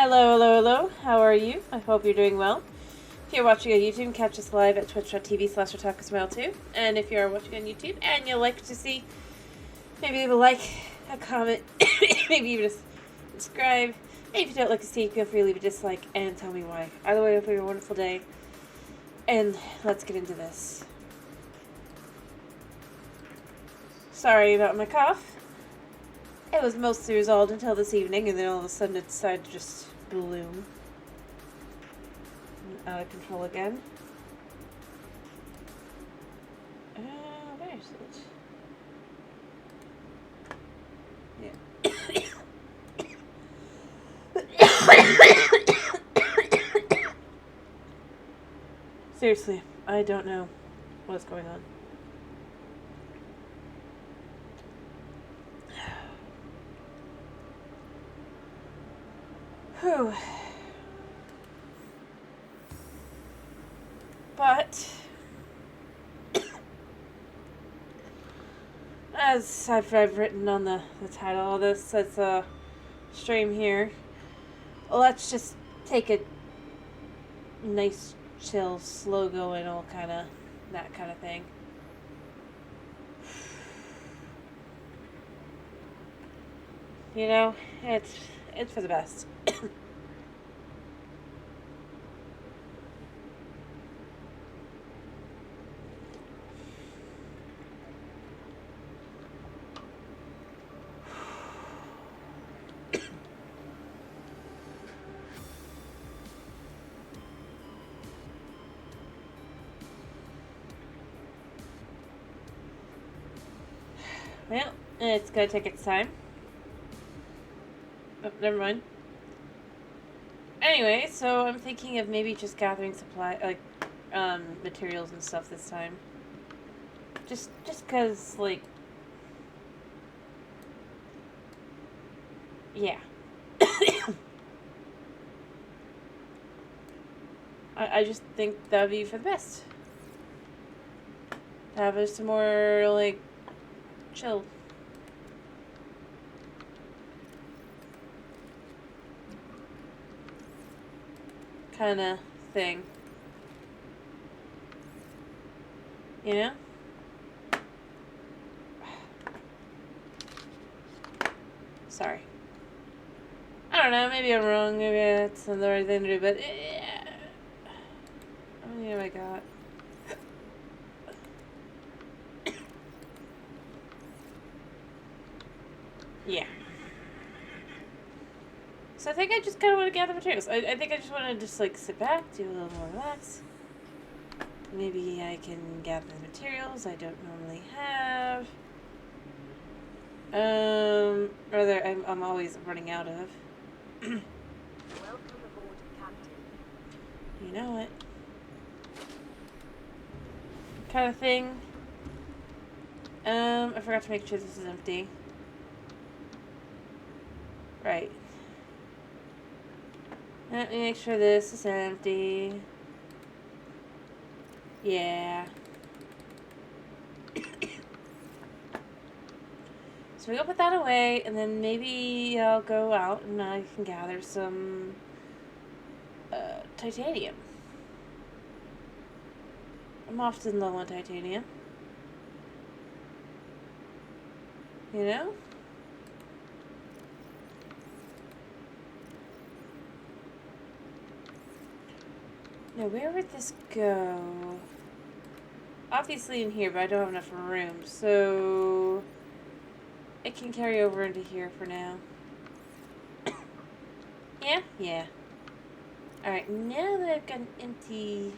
Hello, hello, hello. How are you? I hope you're doing well. If you're watching on YouTube, catch us live at twitch.tv/otakusmile2. And if you're watching on YouTube and you'd like to see, maybe leave a like, a comment, maybe even just subscribe. Maybe if you don't like to see, feel free to leave a dislike and tell me why. Either way, I hope you have a wonderful day. And let's get into this. Sorry about my cough. It was mostly resolved until this evening, and then all of a sudden it decided to just bloom. Out of control again. Where's it? Yeah. Seriously, I don't know what's going on. Whew. But as I've written on the title of this, it's a stream here. Let's just take a nice, chill, slow going, all kind of that kind of thing. You know, it's for the best. Well, it's gonna take its time. Oh, never mind. Anyway, so I'm thinking of maybe just gathering materials and stuff this time. Just cause, like, yeah. I just think that would be for the best. To have some more, like, chill. Kind of thing. You know? Sorry. I don't know, maybe I'm wrong, maybe that's the right thing to do, but how many have I got? Yeah. So I think I just kind of want to gather materials. I think I just want to just, like, sit back, do a little more relax. Maybe I can gather the materials I don't normally have. Rather, I'm always running out of. Welcome aboard, Captain. You know it. Kind of thing. I forgot to make sure this is empty. Right. Let me make sure this is empty. Yeah. So we'll put that away, and then maybe I'll go out and I can gather some titanium. I'm often low on titanium. You know? Now, where would this go? Obviously in here, but I don't have enough room, so it can carry over into here for now. Yeah? Yeah. Alright, now that I've got an empty-ish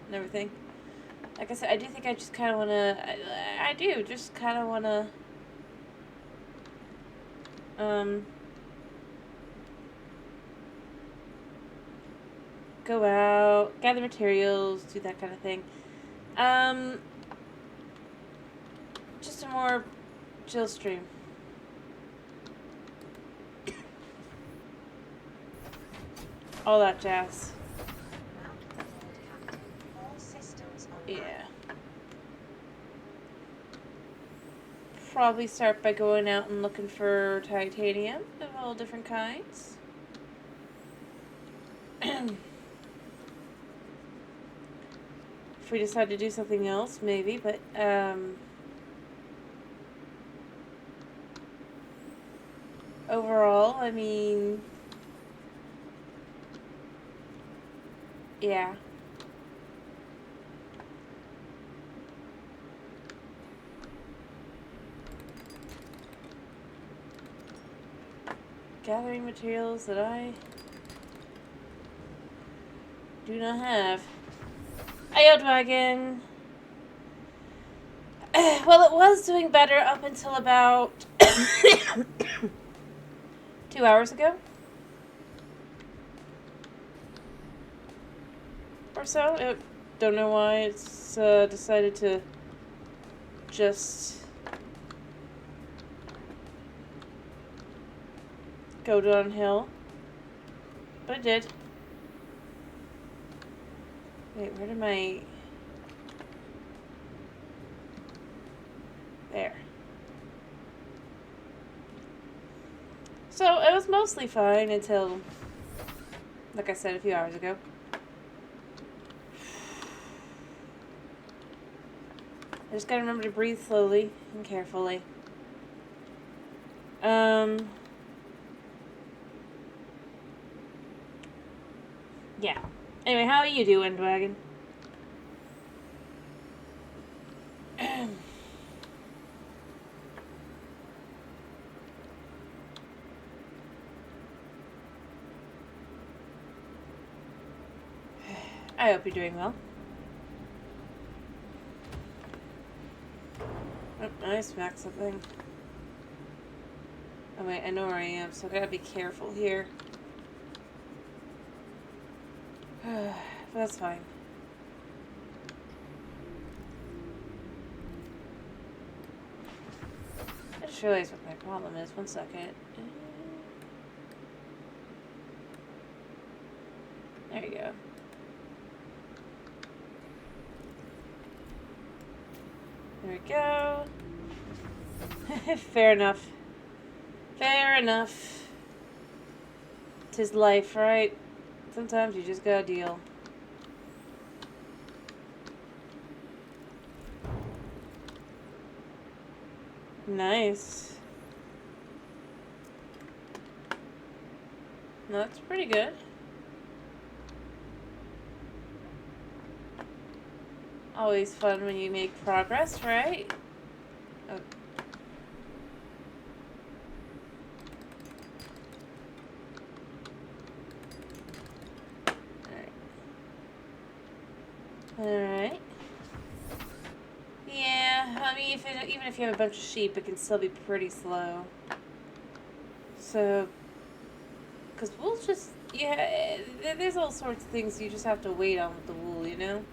and everything, like I said, I do think I just kind of want to, I do just kind of want to, go out, gather materials, do that kind of thing. Just a more chill stream. All that jazz. Yeah. probably start by going out and looking for titanium of all different kinds. If we decide to do something else, maybe, but, overall, I mean, yeah. Gathering materials that I do not have. Ayo, Dragon. Well, it was doing better up until about 2 hours ago. Or so. Don't know why it's decided to just go downhill. But it did. Wait, where did my... There. So, it was mostly fine until, like I said, a few hours ago. I just gotta remember to breathe slowly and carefully. Yeah. Anyway, how are you doing, Dragon? I hope you're doing well. Oh, I smacked something. Oh wait, I know where I am, so I gotta be careful here. But that's fine. I just realized what my problem is. 1 second. There you go. There we go. Fair enough. Fair enough. 'Tis life, right? Sometimes you just gotta deal. Nice. That's pretty good. Always fun when you make progress, right? Oh. Alright. Yeah, I mean, even if you have a bunch of sheep, it can still be pretty slow. So, because we'll just, yeah, there's all sorts of things you just have to wait on with the wool, you know?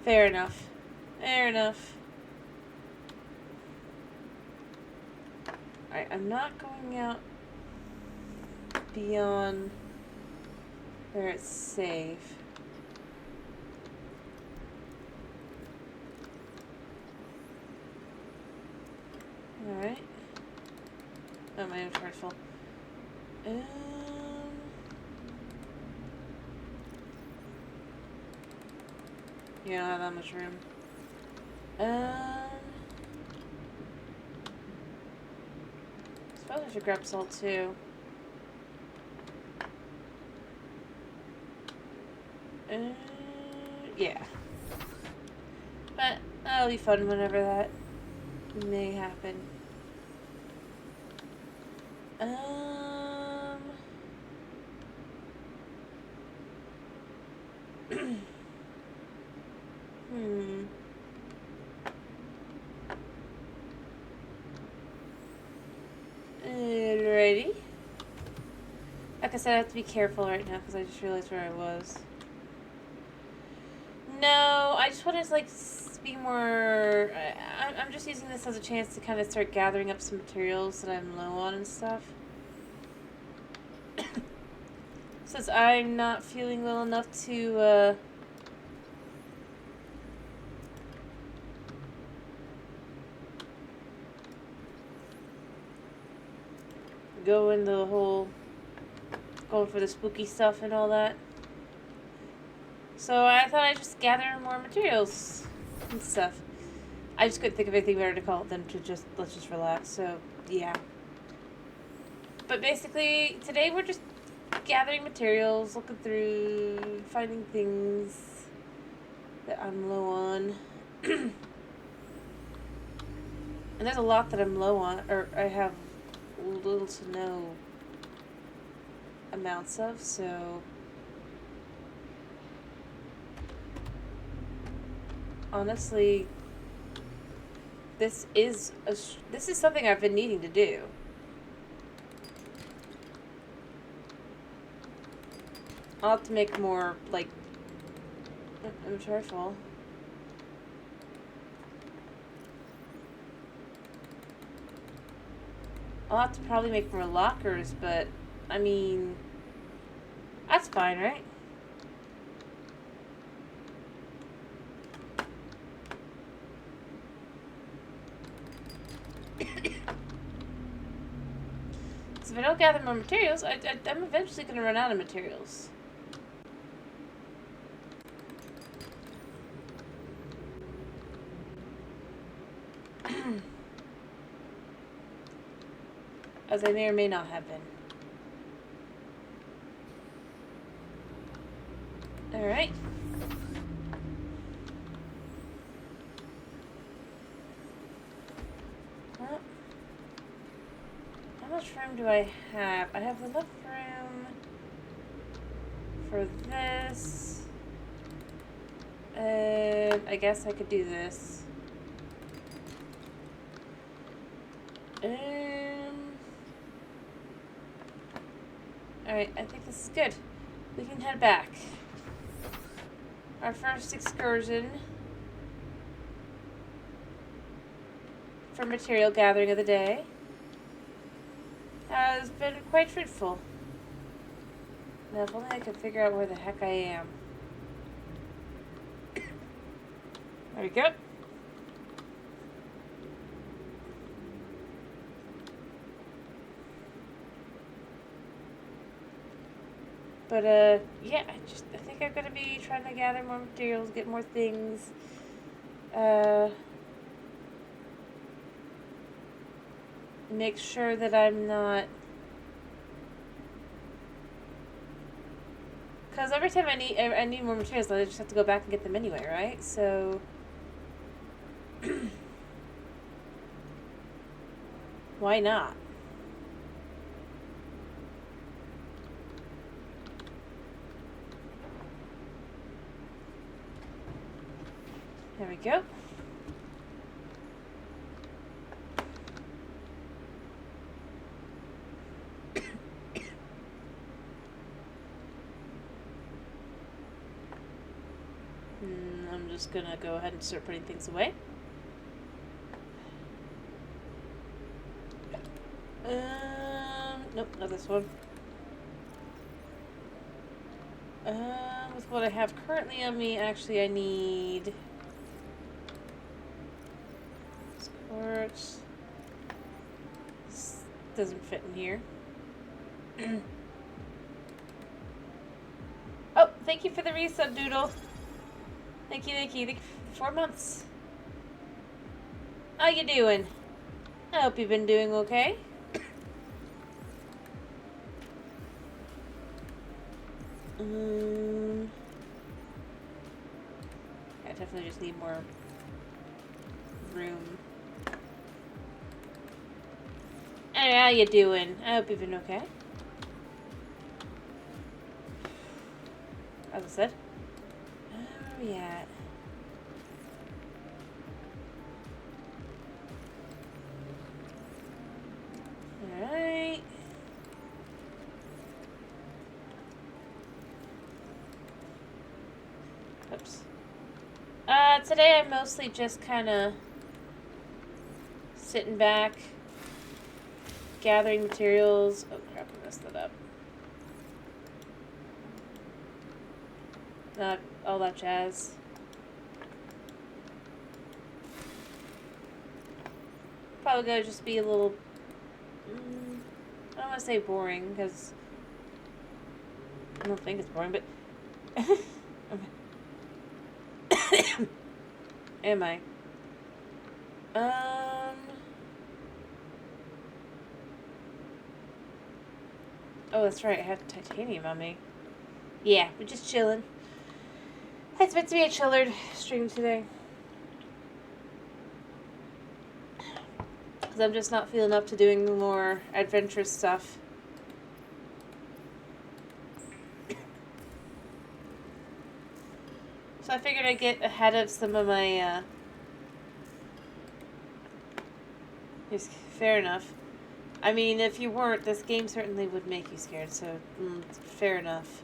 Fair enough. Fair enough. Alright, I'm not going out beyond where it's safe. Alright. Oh, my inventory's full. You don't have that much room. Suppose I should grab salt too. Yeah. But that'll be fun whenever that may happen. Alrighty. Like I said, I have to be careful right now because I just realized where I was. No, I just want to like be more. I'm just using this as a chance to kind of start gathering up some materials that I'm low on and stuff. Since I'm not feeling well enough to go into the whole going for the spooky stuff and all that. So I thought I'd just gather more materials and stuff. I just couldn't think of anything better to call it than to just let's just relax. So yeah. But basically today we're just gathering materials, looking through, finding things that I'm low on. And there's a lot that I'm low on, or I have little to no amounts of, so honestly, this is something I've been needing to do. I'll have to make more, like, inventory full. I'll have to probably make more lockers, but, I mean, that's fine, right? So if I don't gather more materials, I'm eventually going to run out of materials. As I may or may not have been. Alright. Well, how much room do I have? I have enough room for this. I guess I could do this. Alright, I think this is good. We can head back. Our first excursion for material gathering of the day has been quite fruitful. Now, if only I could figure out where the heck I am. There we go. But, yeah, I think I'm gonna be trying to gather more materials, get more things. Make sure that I'm not... Because every time I need more materials, I just have to go back and get them anyway, right? So... why not? There we go. I'm just gonna go ahead and start putting things away. Nope, not this one. With what I have currently on me, actually I need... Quartz. This doesn't fit in here. Oh, thank you for the resub, Doodle. Thank you, thank you. Thank you for 4 months. How you doing? I hope you've been doing okay. I definitely just need more room. Hey, how you doing? I hope you've been okay. As I said. Where are we at? Alright. Oops. Today I'm mostly just kinda sitting back, gathering materials. Oh crap, I messed that up. Not all that jazz. Probably gonna just be a little... I don't want to say boring, because I don't think it's boring, but... Am I? Oh, that's right, I had titanium on me. Yeah, we're just chilling. It's meant to be a chilled stream today. Because I'm just not feeling up to doing the more adventurous stuff. So I figured I'd get ahead of some of my, Yes, fair enough. I mean, if you weren't, this game certainly would make you scared, so fair enough.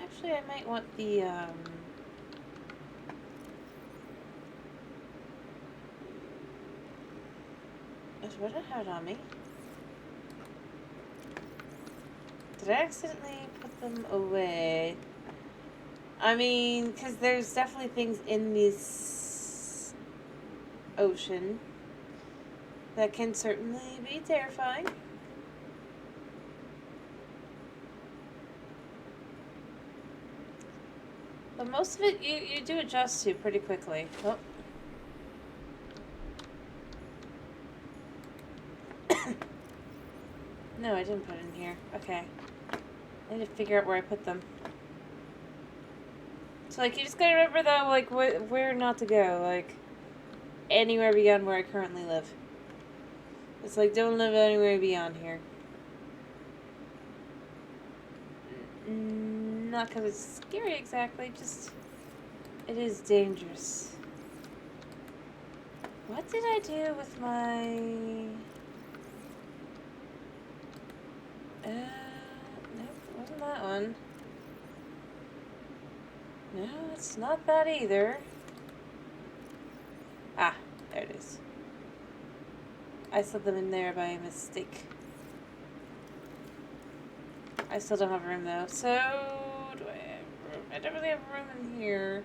Actually, I might want the, What did I have it on me? Did I accidentally put them away? I mean, because there's definitely things in this ocean that can certainly be terrifying. But most of it you do adjust to pretty quickly. Oh. No, I didn't put it in here. Okay. I need to figure out where I put them. So, like, you just gotta remember, though, like, where not to go. Like, anywhere beyond where I currently live. It's like, don't live anywhere beyond here. Not because it's scary exactly, just... It is dangerous. What did I do with my... Nope, it wasn't that one. No, it's not that either. Ah, there it is. I slid them in there by mistake. I still don't have room though. So, do I have room? I don't really have room in here.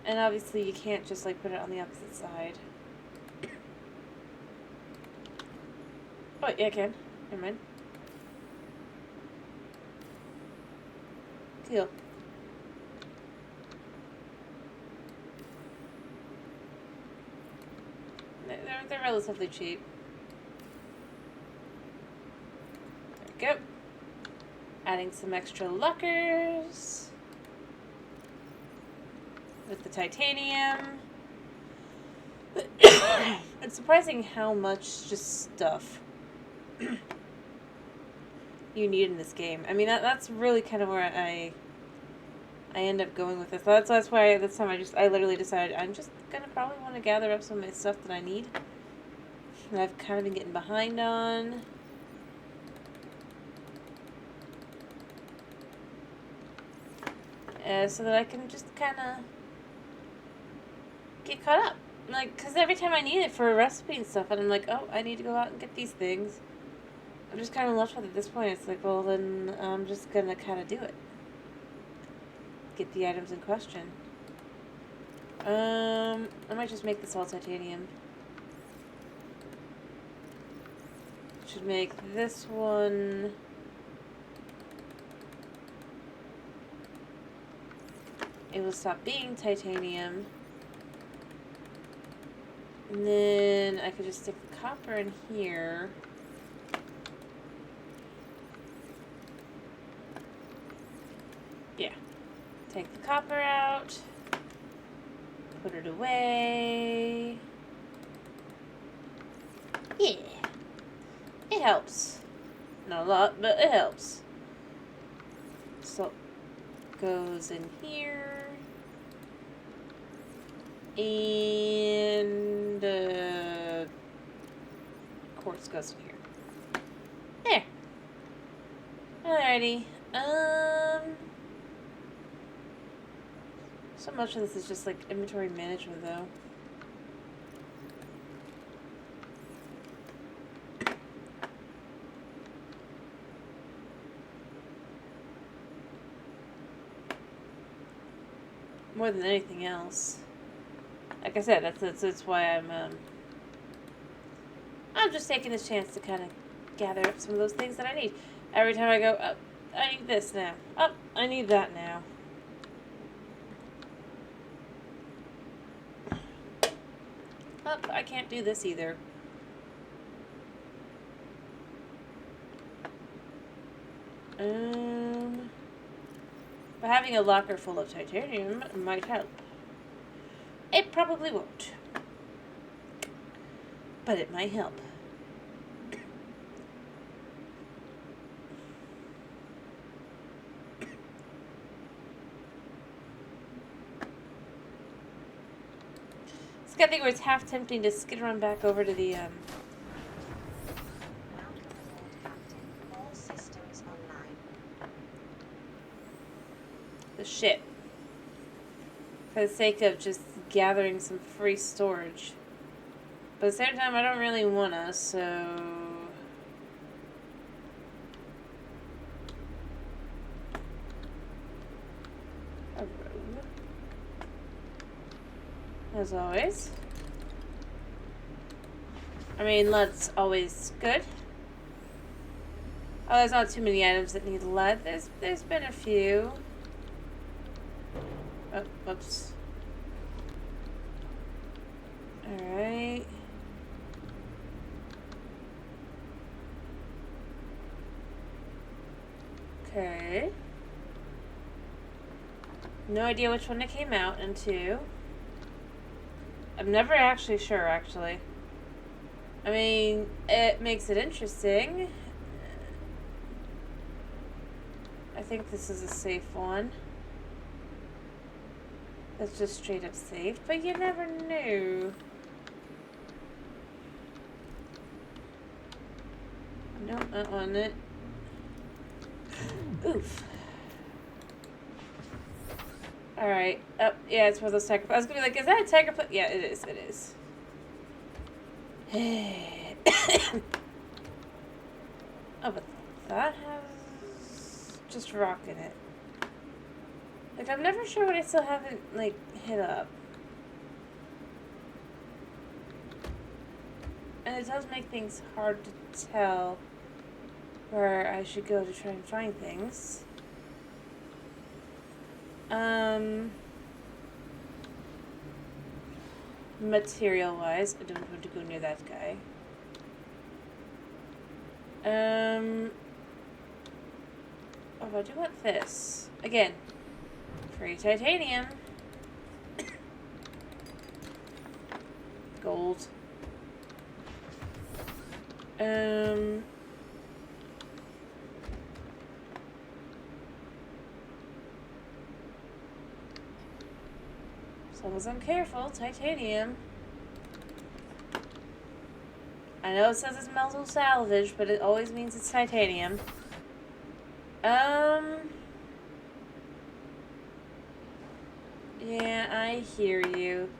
And obviously you can't just like put it on the opposite side. Oh, yeah, I can. Never mind. Cool. They're relatively cheap. There we go. Adding some extra lockers with the titanium. It's surprising how much just stuff you need in this game. I mean, that's really kind of where I end up going with this. That's why this time I literally decided I'm just gonna probably want to gather up some of my stuff that I need. And I've kind of been getting behind on. So that I can just kind of get caught up. Like, because every time I need it for a recipe and stuff, and I'm like, oh, I need to go out and get these things. I'm just kind of left with it at this point. It's like, well, then I'm just going to kind of do it. Get the items in question. I might just make this all titanium. Should make this one... It will stop being titanium. And then I could just stick the copper in here. Yeah. Take the copper out. Put it away. Yeah. It helps. Not a lot, but it helps. So, goes in here. And quartz goes in here. There. Alrighty. So much of this is just like inventory management though. more than anything else. Like I said, that's why I'm just taking this chance to kind of gather up some of those things that I need. Every time I go, oh, I need this now. Oh, I need that now. Oh, I can't do this either. But having a locker full of titanium might help. It probably won't. But it might help. It's got a thing where it's half tempting to skid run back over to the Welcome aboard, Captain. All systems online. the ship. For the sake of just gathering some free storage. But at the same time, I don't really wanna, so... A room. As always. I mean, lead's always good. Oh, there's not too many items that need lead. There's been a few. Oh, whoops. Alright. Okay. No idea which one it came out into. I'm never actually sure, actually. I mean, it makes it interesting. I think this is a safe one. That's just straight up safe, but you never know. No, not on it. Oof. Alright. Oh, yeah, it's one of those tiger... I was gonna be like, is that a tiger plate? Yeah, it is. It is. Oh, but that has just rock in it. Like, I'm never sure what I still haven't, like, hit up. And it does make things hard to tell where I should go to try and find things. Material-wise, I don't want to go near that guy. Oh, I do want this. Again, free titanium. Gold. As long as I'm careful, titanium. I know it says it's metal salvage, but it always means it's titanium. Yeah, I hear you.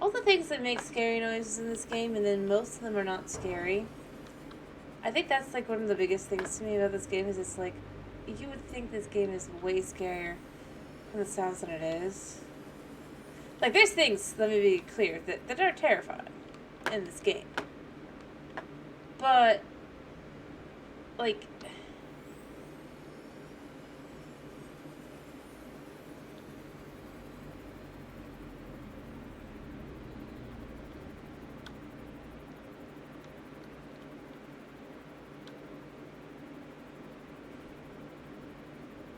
All the things that make scary noises in this game, and then most of them are not scary. I think that's like one of the biggest things to me about this game is it's like, you would think this game is way scarier than it sounds than it is. Like, there's things, let me be clear, that are terrifying in this game. But, like...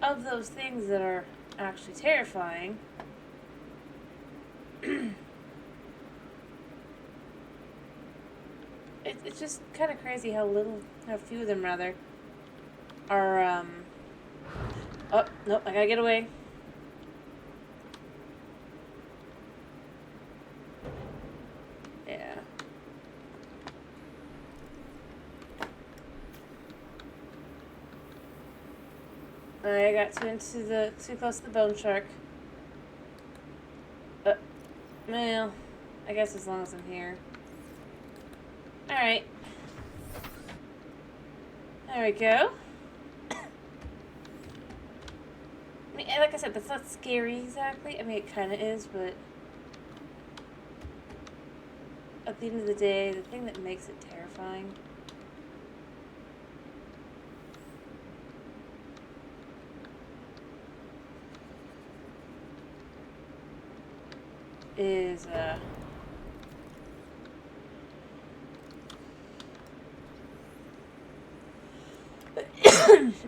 of those things that are actually terrifying... It's just kind of crazy how few of them rather, are, oh, nope, I gotta get away. Yeah. I got too close to the bone shark. Well, I guess as long as I'm here. Alright. There we go. I mean, like I said, that's not scary exactly. I mean, it kind of is, but at the end of the day, the thing that makes it terrifying is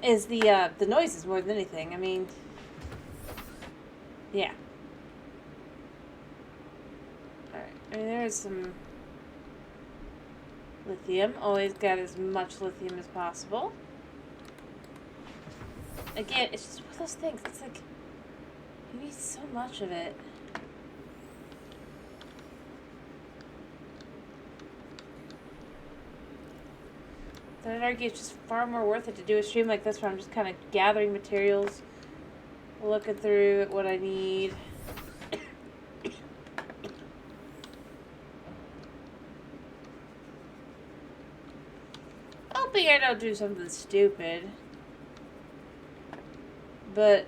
is the noises more than anything. I mean, yeah. Alright, I mean, there is some lithium. Always got as much lithium as possible. Again, it's just one of those things. It's like, you need so much of it. Then I'd argue it's just far more worth it to do a stream like this where I'm just kind of gathering materials, looking through at what I need. Hoping I don't do something stupid. But,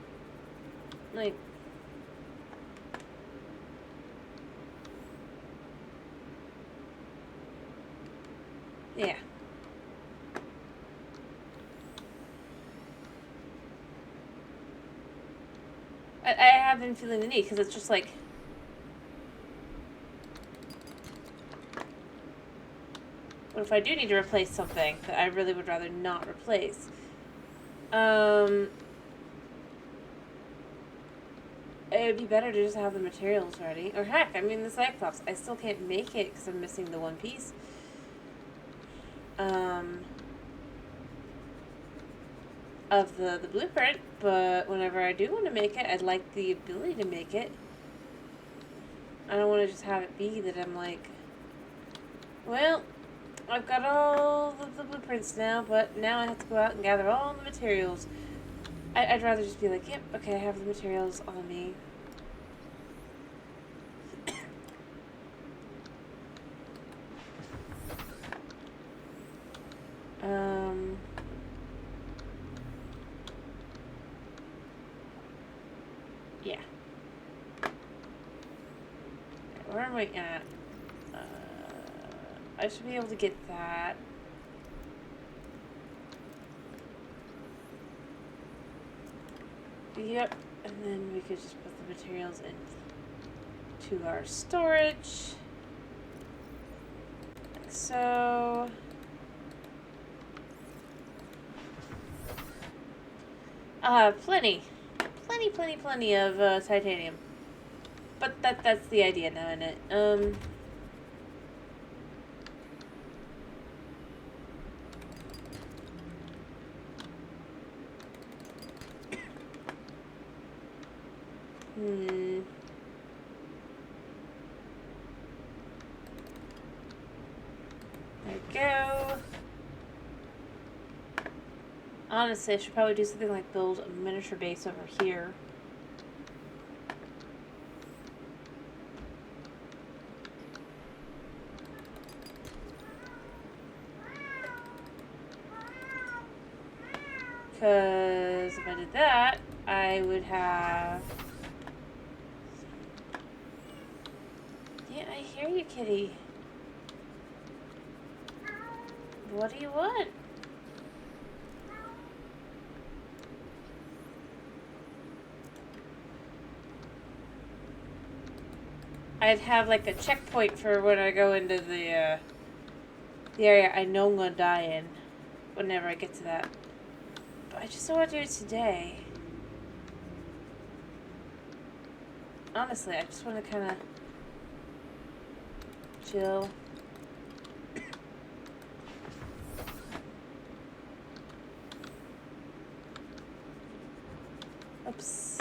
like, yeah. I have been feeling the need, because it's just like, what if I do need to replace something that I really would rather not replace? It would be better to just have the materials ready. Or heck, I mean the Cyclops. I still can't make it because I'm missing the one piece. Of the blueprint, but whenever I do want to make it, I'd like the ability to make it. I don't want to just have it be that I'm like, well, I've got all of the blueprints now, but now I have to go out and gather all the materials. I'd rather just be like, yep, okay, I have the materials on me. Yeah. Where am I at? I should be able to get that. Yep, and then we could just put the materials into our storage. Like so. I'll have plenty of titanium. But that's the idea now, isn't it? There we go. Honestly, I should probably do something like build a miniature base over here. Because if I did that, I would have... Yeah, I hear you, kitty. What do you want? I'd have like a checkpoint for when I go into the area I know I'm gonna die in whenever I get to that. But I just don't want to do it today. Honestly, I just want to kind of chill. Oops.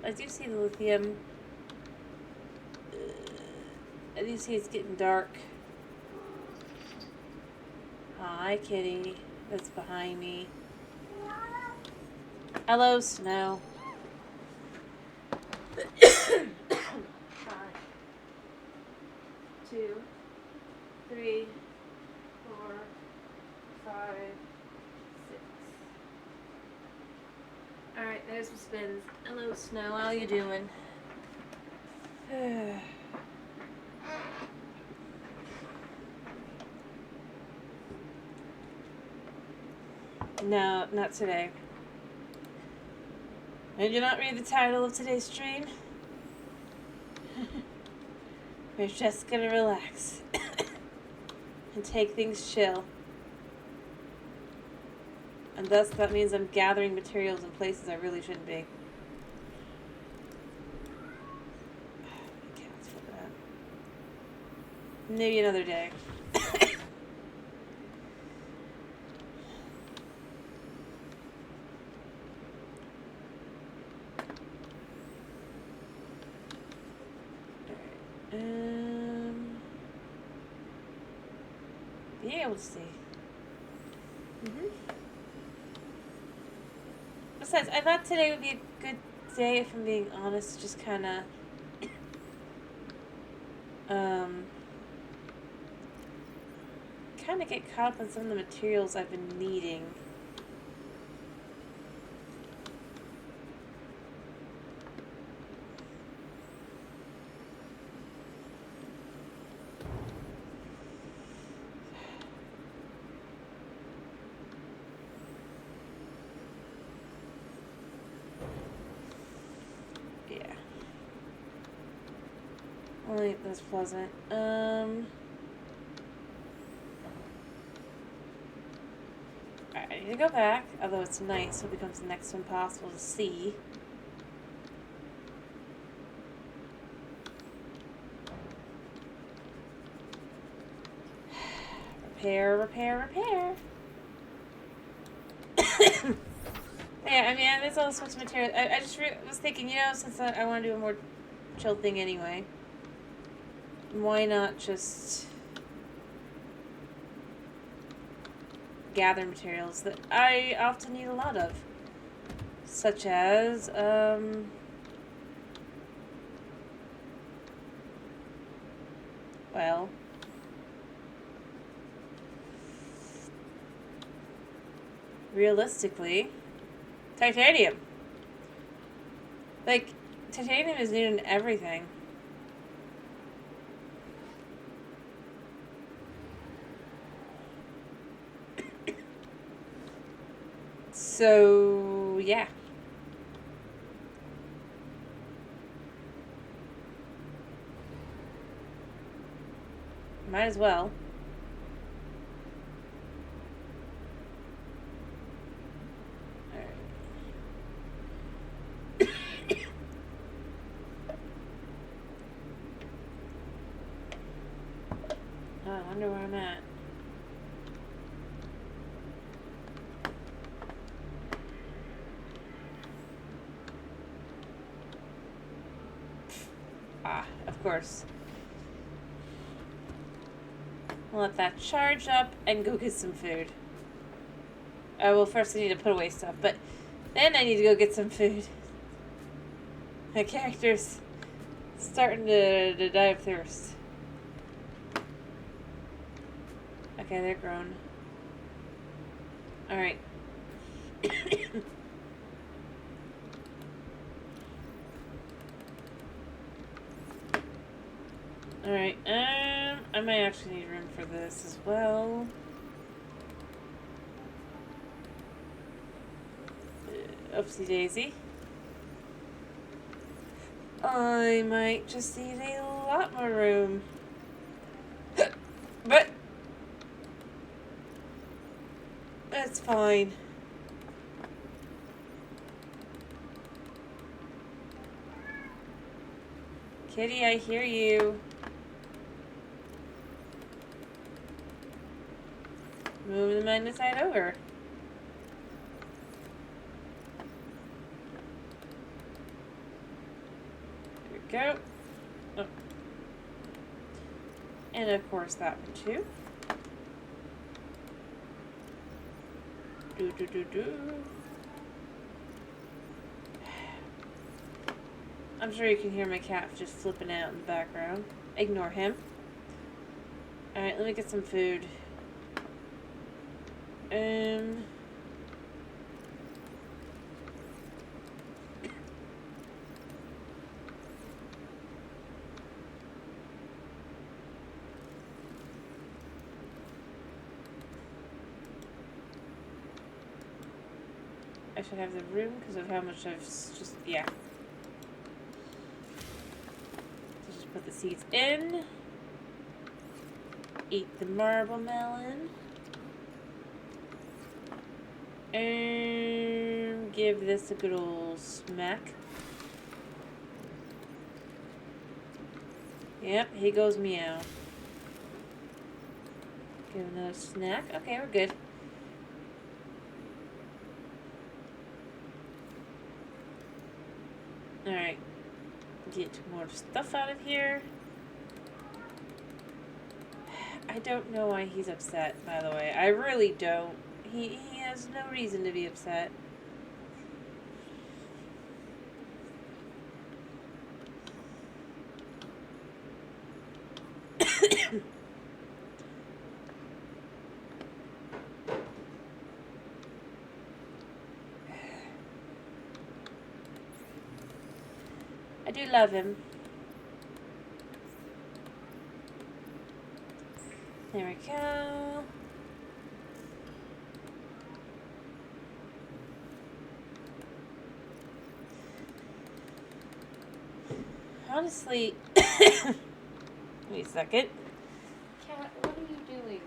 I do see the lithium. I do see it's getting dark. Hi, kitty. That's behind me. Hello, Snow. 1, 2, 3, 4, 5, spins. Hello, Snow. How you doing? No, not today. Did you not read the title of today's stream? We're just gonna relax and take things chill. And thus, that means I'm gathering materials in places I really shouldn't be. Cats for that. Maybe another day. Be able to see. Besides, I thought today would be a good day, if I'm being honest, just kind of, get caught up on some of the materials I've been needing. Well, that's pleasant. Alright, I need to go back, although it's night, so it becomes next to impossible to see. Repair, repair, repair. Yeah, I mean, there's all sorts of material. I just was thinking, you know, since I want to do a more chill thing anyway, why not just gather materials that I often need a lot of, such as well, realistically, titanium. Like, titanium is needed in everything. So, yeah. Might as well. Oh, I wonder where I'm at. Ah, of course. I'll let that charge up and go get some food. Oh, well, first I need to put away stuff, but then I need to go get some food. My character's starting to die of thirst. Okay, they're grown. Alright. Alright, I might actually need room for this as well. Oopsie daisy. I might just need a lot more room. But that's fine. Kitty, I hear you. Move the magnesite over. There we go. Oh. And of course that one too. I'm sure you can hear my cat just flipping out in the background. Ignore him. Alright, let me get some food. I should have the room because of how much I've just, yeah. So just put the seeds in. Eat the marble melon. And give this a good old smack. Yep, here goes meow. Give another snack. Okay, we're good. Alright. Get more stuff out of here. I don't know why he's upset, by the way. I really don't. He has no reason to be upset. I do love him. There we go. Honestly, wait a second. Cat, what are you doing?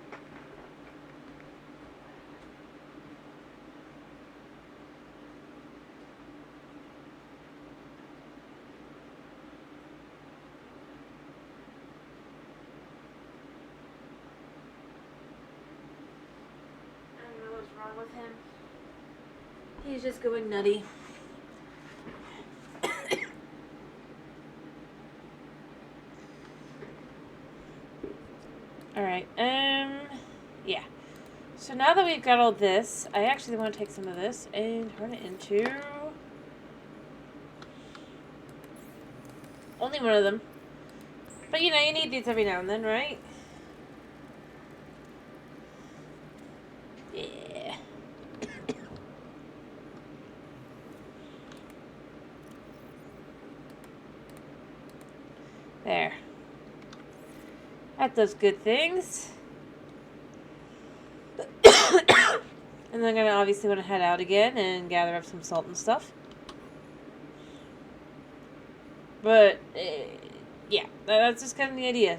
I don't know what's wrong with him. He's just going nutty. Alright, yeah. So now that we've got all this, I actually want to take some of this and turn it into only one of them. But you know, you need these every now and then, right? Yeah. There. That does good things. And then I'm gonna obviously want to head out again and gather up some salt and stuff. But yeah, that's just kind of the idea.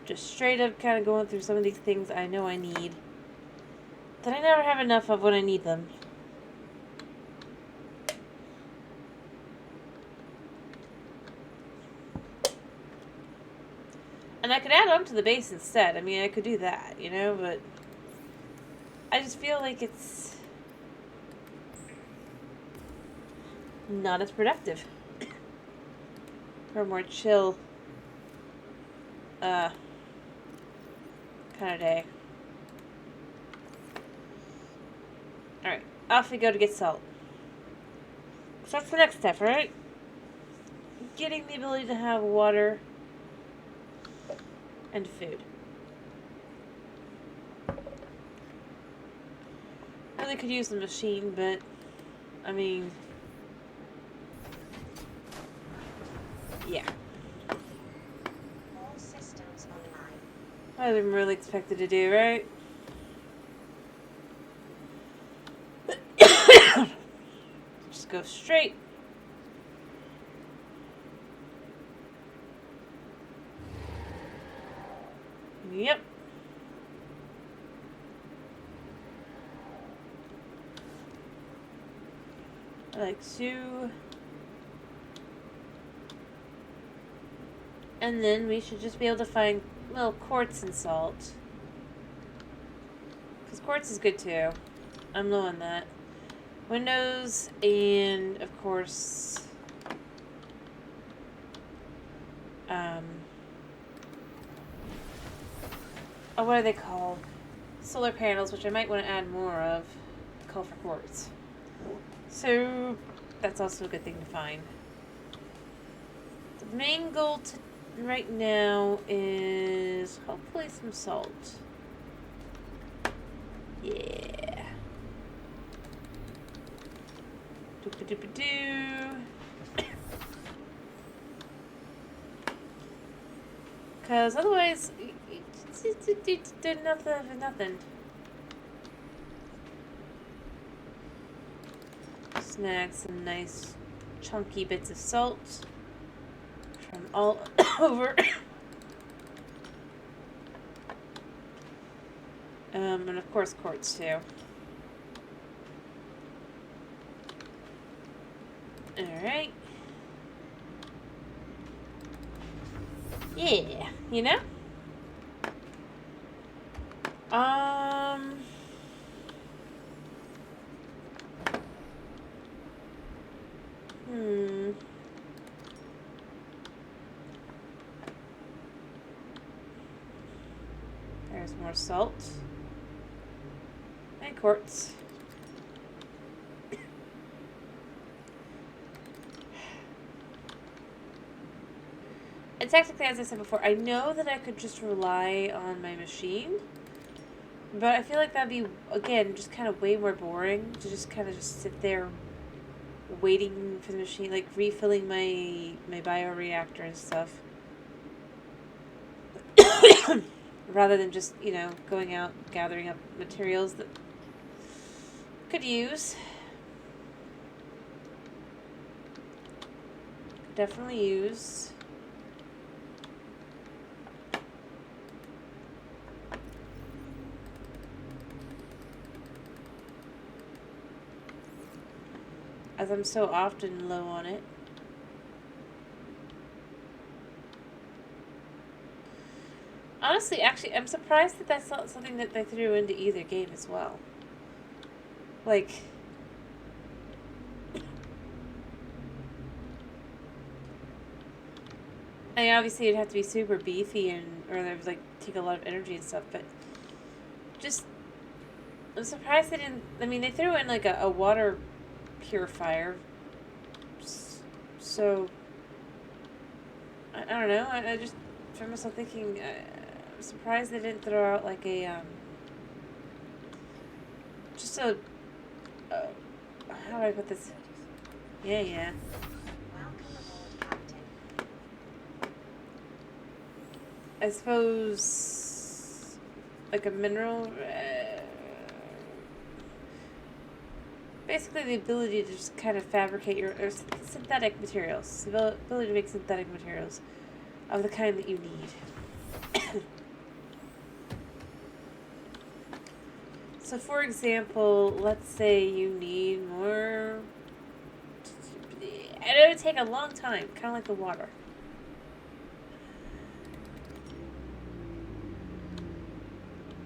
Just straight up kind of going through some of these things I know I need that I never have enough of when I need them. And I could add on to the base instead. I mean, I could do that, you know, but I just feel like it's not as productive. For a more chill kind of day. Alright, off we go to get salt. So that's the next step, right? Getting the ability to have water and food. I really could use the machine, but I mean, yeah. All systems online. What I'm really expected to do, right? Just go straight. Yep. Like so. And then we should just be able to find little quartz and salt. Because quartz is good too. I'm low on that. Windows and, of course, oh, what are they called? Solar panels, which I might want to add more of. Call for quartz. So, that's also a good thing to find. The main goal right now is hopefully some salt. Yeah. Doop-a-doop-a-doo. Because otherwise, it's nothing. snag some nice chunky bits of salt from all over. And of course quartz too. Alright. Yeah, you know? There's more salt. And quartz. And technically, as I said before, I know that I could just rely on my machine. But I feel like that'd be, again, just kind of way more boring to just kind of just sit there waiting for the machine, like refilling my bioreactor and stuff. Rather than just, you know, going out, gathering up materials that could use. Could definitely use. As I'm so often low on it. Honestly, actually, I'm surprised that that's not something that they threw into either game as well. Like, I mean, obviously it'd have to be super beefy or there'd like take a lot of energy and stuff, but just, I'm surprised they didn't, I mean, they threw in like a water purifier, so, I don't know, I just found myself thinking, I'm surprised they didn't throw out like a, just a, how do I put this? Yeah. Welcome aboard, Captain. I suppose, like a mineral, basically the ability to just kind of fabricate your, or synthetic materials, the ability to make synthetic materials of the kind that you need. So for example, let's say you need more, and it would take a long time, kind of like the water.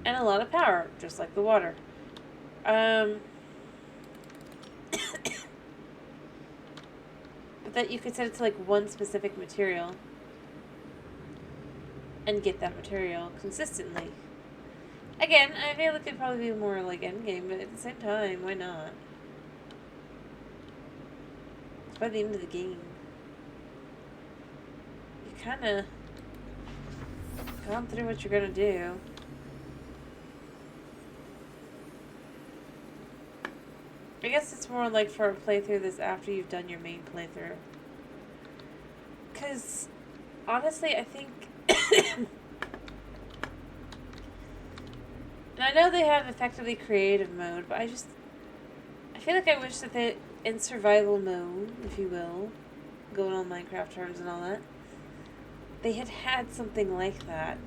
And a lot of power, just like the water. But that you could set it to like one specific material and get that material consistently. Again, I feel it could probably be more like endgame, but at the same time, why not? It's by the end of the game. You kind of gone through what you're gonna do. I guess it's more like for a playthrough this after you've done your main playthrough. Because, honestly, I think... and I know they have effectively creative mode, but I feel like I wish that they, in survival mode, if you will, going on Minecraft terms and all that, they had something like that.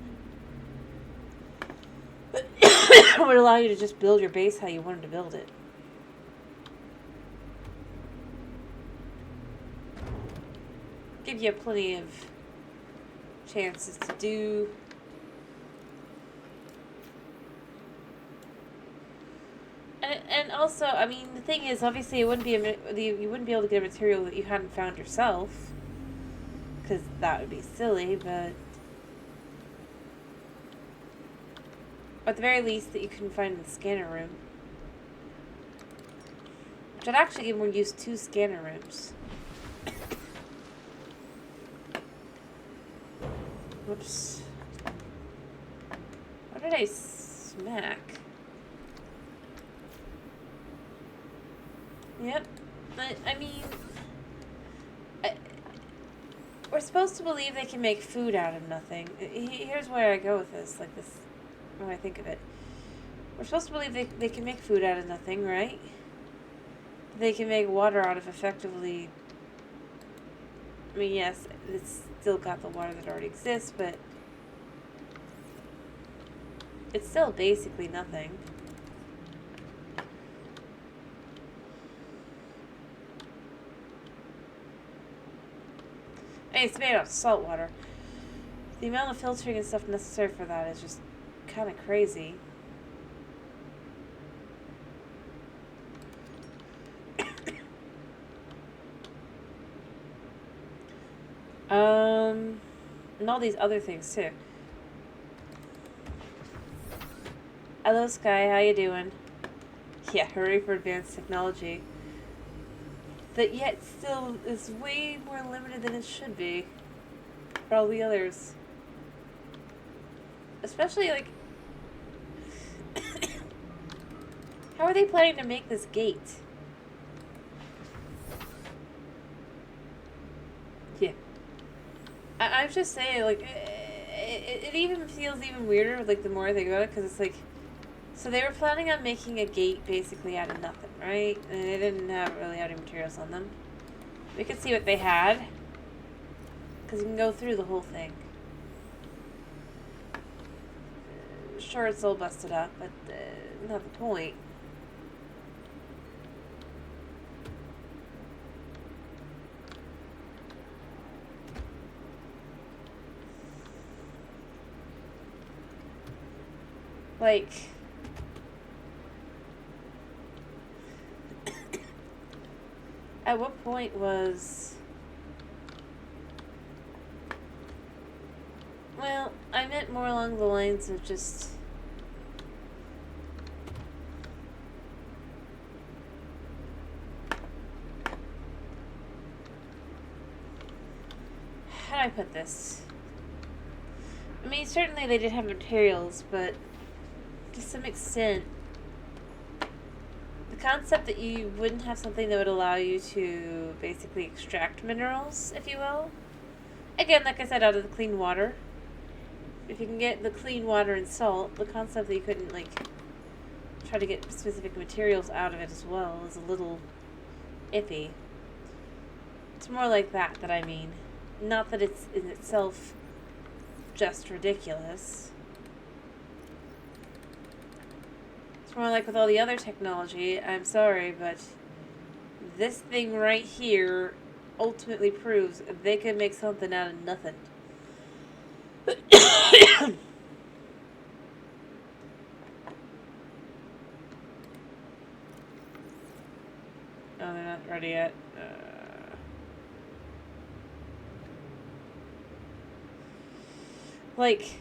That would allow you to just build your base how you wanted to build it. Give you plenty of chances to do. And also, I mean, the thing is, obviously, you wouldn't be able to get a material that you hadn't found yourself, because that would be silly. But at the very least, that you can find in the scanner room, which would actually give more use to scanner rooms. Whoops. What did I smack? Yep. I mean... we're supposed to believe they can make food out of nothing. Here's where I go with this, like this, when I think of it. We're supposed to believe they can make food out of nothing, right? they can make water out of effectively... I mean, yes, it's still got the water that already exists, but it's still basically nothing. I mean, it's made out of salt water. The amount of filtering and stuff necessary for that is just kind of crazy. And all these other things too. Hello, Sky. How you doing? Yeah, hooray for advanced technology. That yet still is way more limited than it should be for all the others. Especially, like... how are they planning to make this gate? Yeah. I'm just saying, like, it even feels even weirder, like, the more I think about it, because it's like... So they were planning on making a gate basically out of nothing, right? And they didn't have really any materials on them. We could see what they had. Because you can go through the whole thing. Sure, it's all busted up, but not the point. Like... At what point was... Well, I meant more along the lines of just... How do I put this? I mean, certainly they did have materials, but to some extent, the concept that you wouldn't have something that would allow you to basically extract minerals, if you will. Again, like I said, out of the clean water. If you can get the clean water and salt, the concept that you couldn't, like, try to get specific materials out of it as well is a little iffy. It's more like that I mean. Not that it's in itself just ridiculous. It's more like with all the other technology, I'm sorry, but this thing right here ultimately proves they could make something out of nothing. Oh, they're not ready yet. Like...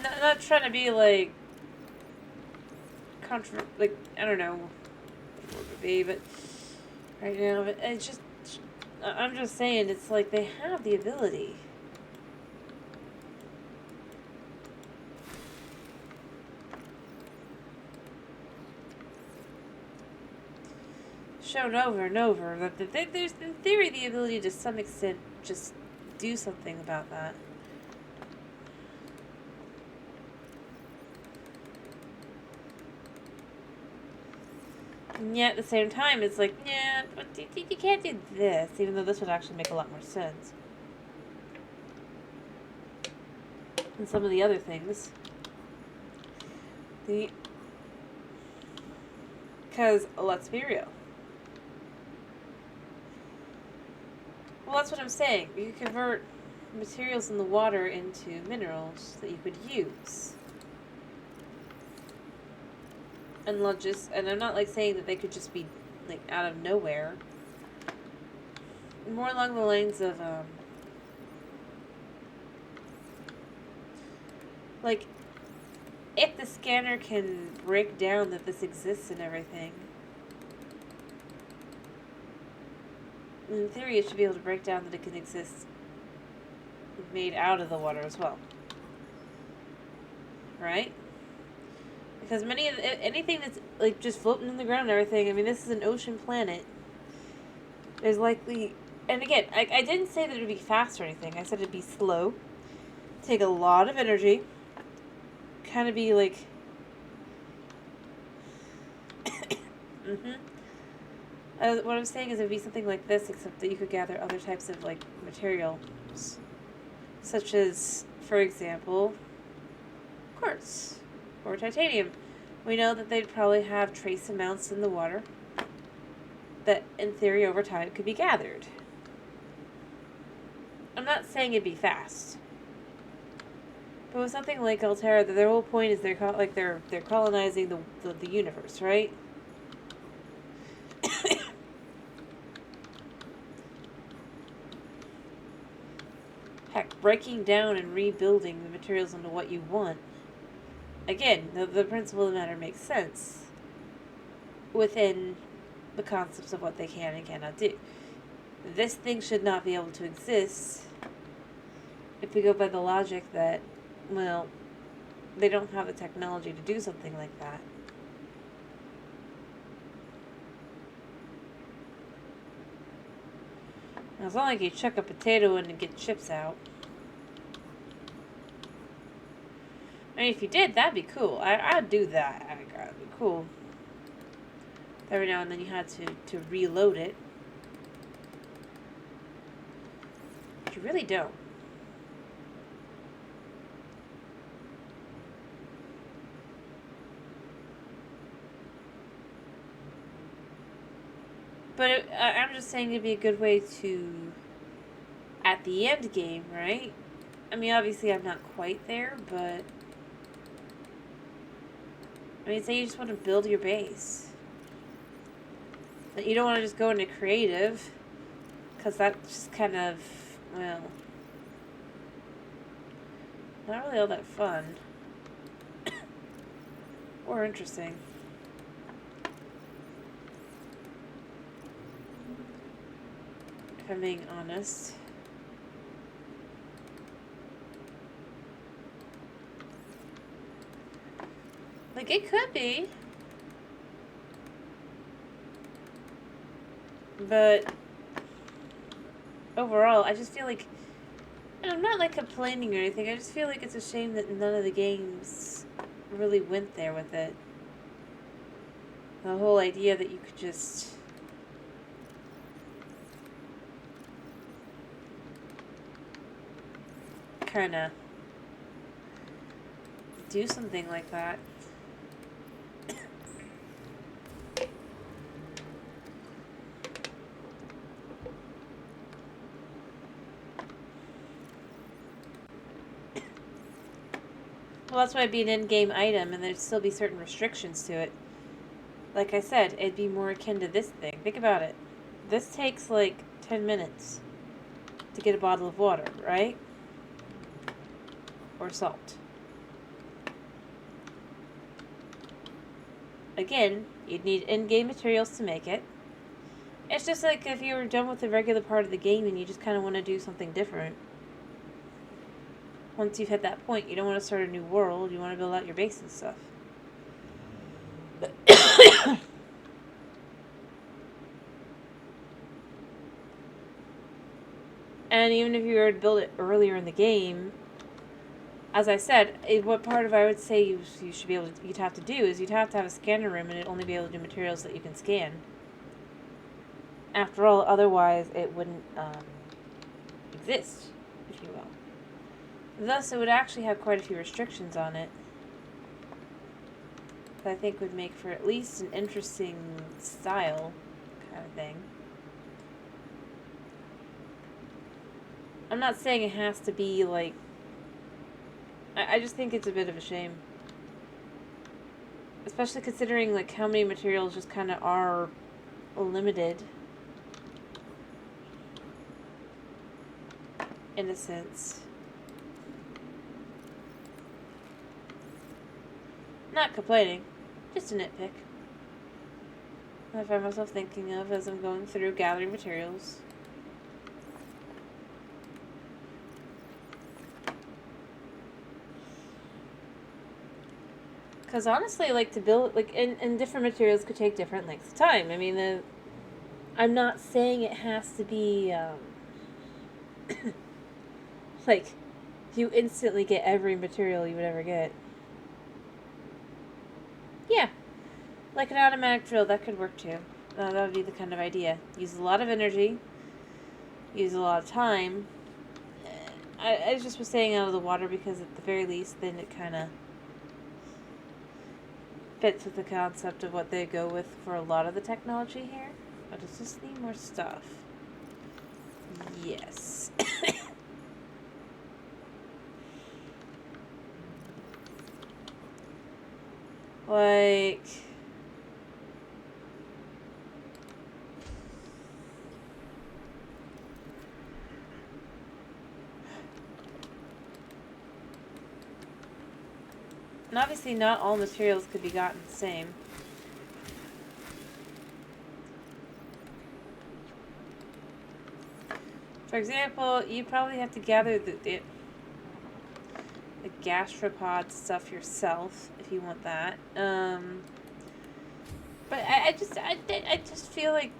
Not trying to be, like... like, I don't know what it would be, but... Right now, but it's just... I'm just saying, it's like they have the ability. Shown over and over that there's, in theory, the ability to some extent just do something about that. And yet, at the same time, it's like, yeah, but you can't do this, even though this would actually make a lot more sense. And some of the other things. Because, let's be real. Well, that's what I'm saying. You could convert materials in the water into minerals that you could use. And I'm not like saying that they could just be like out of nowhere. More along the lines of like if the scanner can break down that this exists and everything, in theory it should be able to break down that it can exist made out of the water as well. Right? Because anything that's like just floating in the ground and everything, I mean, this is an ocean planet. There's likely, and again, I didn't say that it would be fast or anything. I said it'd be slow, take a lot of energy, kind of be like Mm-hmm. What I'm saying is it would be something like this, except that you could gather other types of, like, materials. Such as, for example, quartz or titanium. We know that they'd probably have trace amounts in the water that, in theory, over time could be gathered. I'm not saying it'd be fast. But with something like Altera, their whole point is they're colonizing the universe, right? Heck, breaking down and rebuilding the materials into what you want. Again, the principle of the matter makes sense within the concepts of what they can and cannot do. This thing should not be able to exist if we go by the logic that, well, they don't have the technology to do something like that. Now, it's not like you chuck a potato in and get chips out. I mean, if you did, that'd be cool. I'd do that. That'd be cool. Every now and then you had to reload it. But you really don't. But I'm just saying it'd be a good way to, at the end game, right? I mean, obviously I'm not quite there, but I mean, say you just want to build your base. That you don't want to just go into creative, because that's just kind of, well, not really all that fun. Or interesting. If I'm being honest. Like, it could be. But overall, I just feel like, and I'm not like complaining or anything, I just feel like it's a shame that none of the games really went there with it. The whole idea that you could just kind of do something like that. Well, that's why it'd be an in-game item, and there'd still be certain restrictions to it. Like I said, it'd be more akin to this thing. Think about it. This takes like 10 minutes to get a bottle of water, right? Or salt. Again, you'd need in-game materials to make it. It's just like if you were done with the regular part of the game and you just kind of want to do something different. Once you've hit that point, you don't want to start a new world. You want to build out your base and stuff. And even if you were to build it earlier in the game, as I said, what part of I would say you should be able to, you'd have to do is you'd have to have a scanner room and it'd only be able to do materials that you can scan. After all, otherwise it wouldn't exist, if you will. Thus, it would actually have quite a few restrictions on it that I think would make for at least an interesting style kind of thing. I'm not saying it has to be like... I just think it's a bit of a shame. Especially considering like how many materials just kind of are limited. In a sense. Not complaining, just a nitpick I find myself thinking of as I'm going through gathering materials. Because honestly, like, to build, like, and different materials could take different lengths of time. I mean, I'm not saying it has to be, like, you instantly get every material you would ever get. Yeah. Like an automatic drill, that could work too. That would be the kind of idea. Use a lot of energy, use a lot of time. I just was saying out of the water because at the very least, then it kind of fits with the concept of what they go with for a lot of the technology here. I just need more stuff. Yes. Like... And obviously not all materials could be gotten the same. For example, you probably have to gather the gastropod stuff yourself if you want that. But I just feel like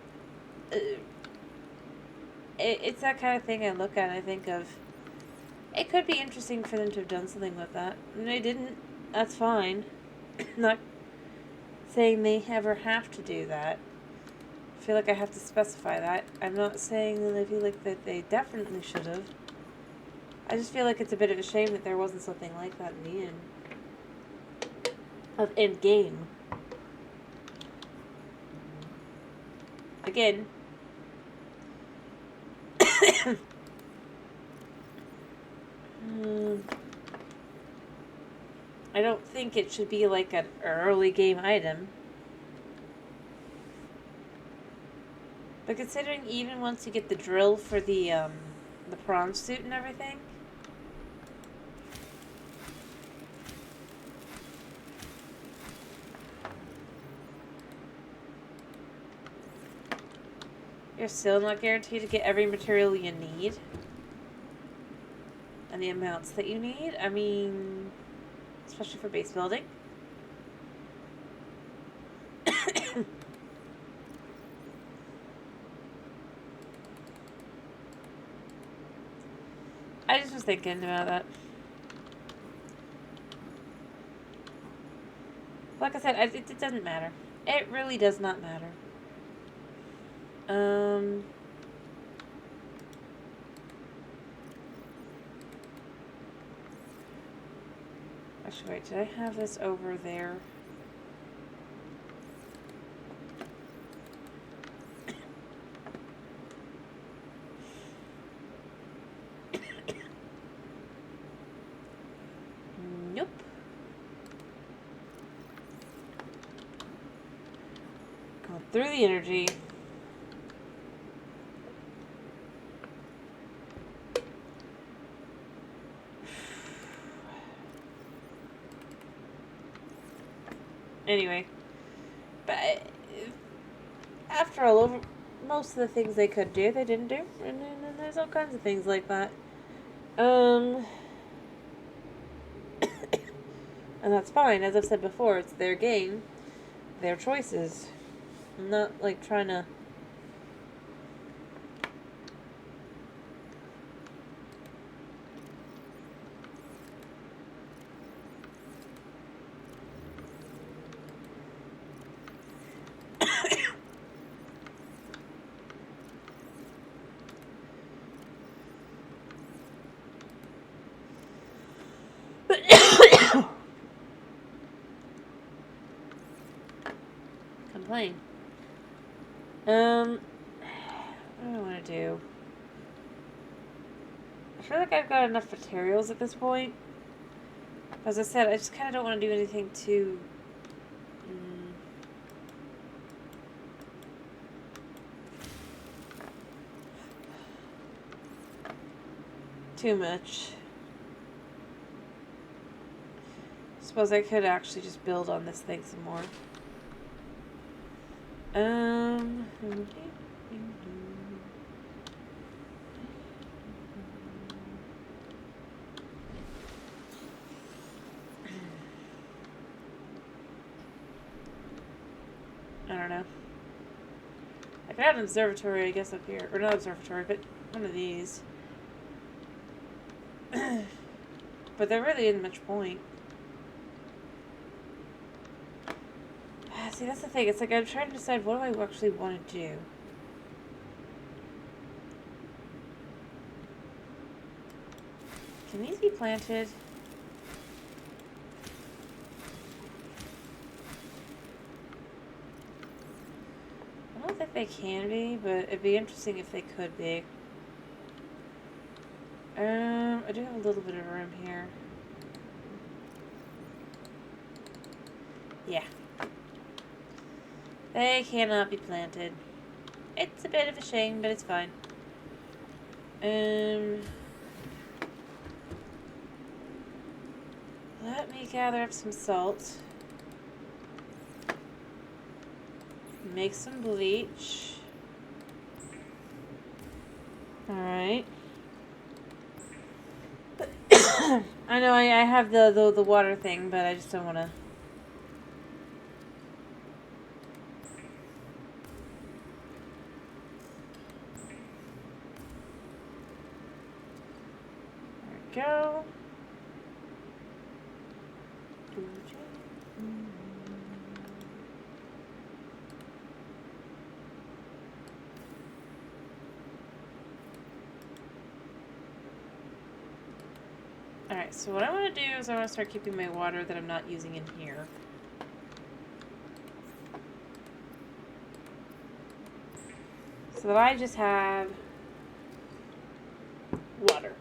it's that kind of thing I look at and I think of, it could be interesting for them to have done something with that. And they didn't. That's fine. Not saying they ever have to do that. I feel like I have to specify that. I'm not saying that I feel like that they definitely should have. I just feel like it's a bit of a shame that there wasn't something like that in the end. Of end game. Again. I don't think it should be like an early game item. But considering even once you get the drill for the prawn suit and everything. You're still not guaranteed to get every material you need. And the amounts that you need. I mean, especially for base building. I just was thinking about that. Like I said, it doesn't matter. It really does not matter. Actually, wait, did I have this over there? Nope. Go through the energy. Anyway, but after all, over most of the things they could do, they didn't do, and then there's all kinds of things like that. And that's fine. As I've said before, it's their game, their choices. I'm not like trying to. Complain. What do I want to do? I feel like I've got enough materials at this point. As I said, I just kind of don't want to do anything too... too much. Suppose I could actually just build on this thing some more. I don't know. I could have an observatory, I guess, up here. Or not observatory, but one of these. But there really isn't much point. See, See, that's the thing. It's like I'm trying to decide what do I actually want to do. Can these be planted? I don't think they can be, but it'd be interesting if they could be. I do have a little bit of room here. Yeah. They cannot be planted. It's a bit of a shame, but it's fine. Let me gather up some salt. Make some bleach. Alright. I know I have the water thing, but I just don't want to. There we go. Alright, so what I want to do is I want to start keeping my water that I'm not using in here. So that I just have water.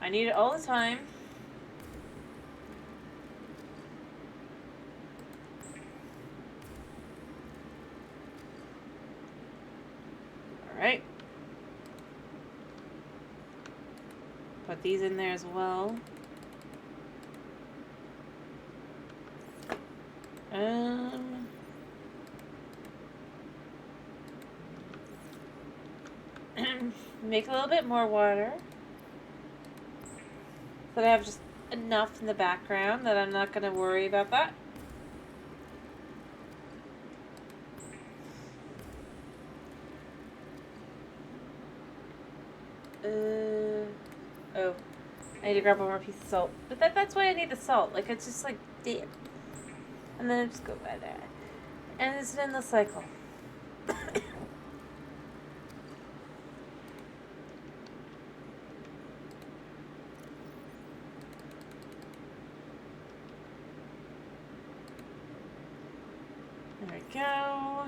I need it all the time. Alright. Put these in there as well. Make a little bit more water. So that I have just enough in the background that I'm not going to worry about that. Oh. I need to grab one more piece of salt. But that's why I need the salt. Like, it's just like, damn. And then I just go by that. And it's an endless cycle. There we go.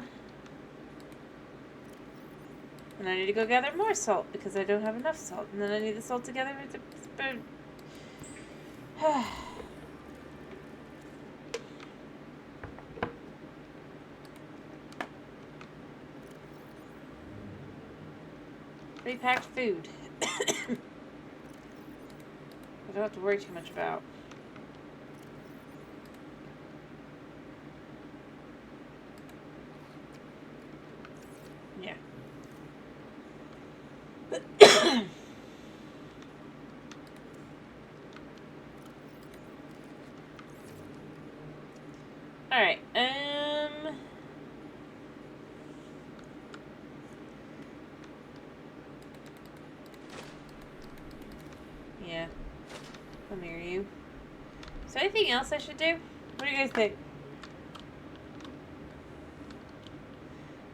And I need to go gather more salt because I don't have enough salt. And then I need the salt together with the spoon. 3-packed food. I don't have to worry too much about. Yeah. Alright, yeah. Come here, you. Is there anything else I should do? What do you guys think?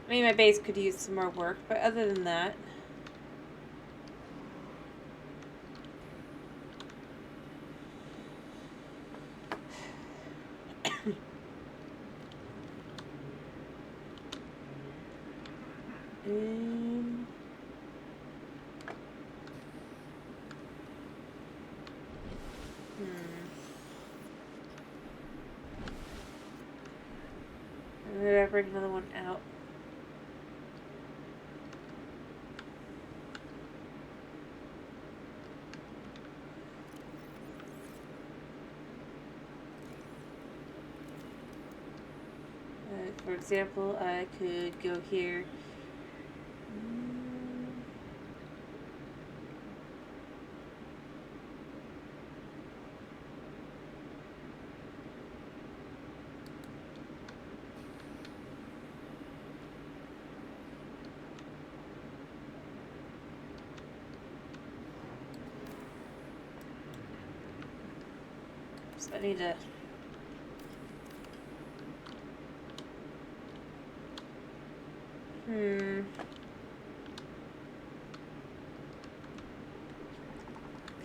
I mean, my base could use some more work, but other than that... Maybe I bring another one out. For example, I could go here. So I need to...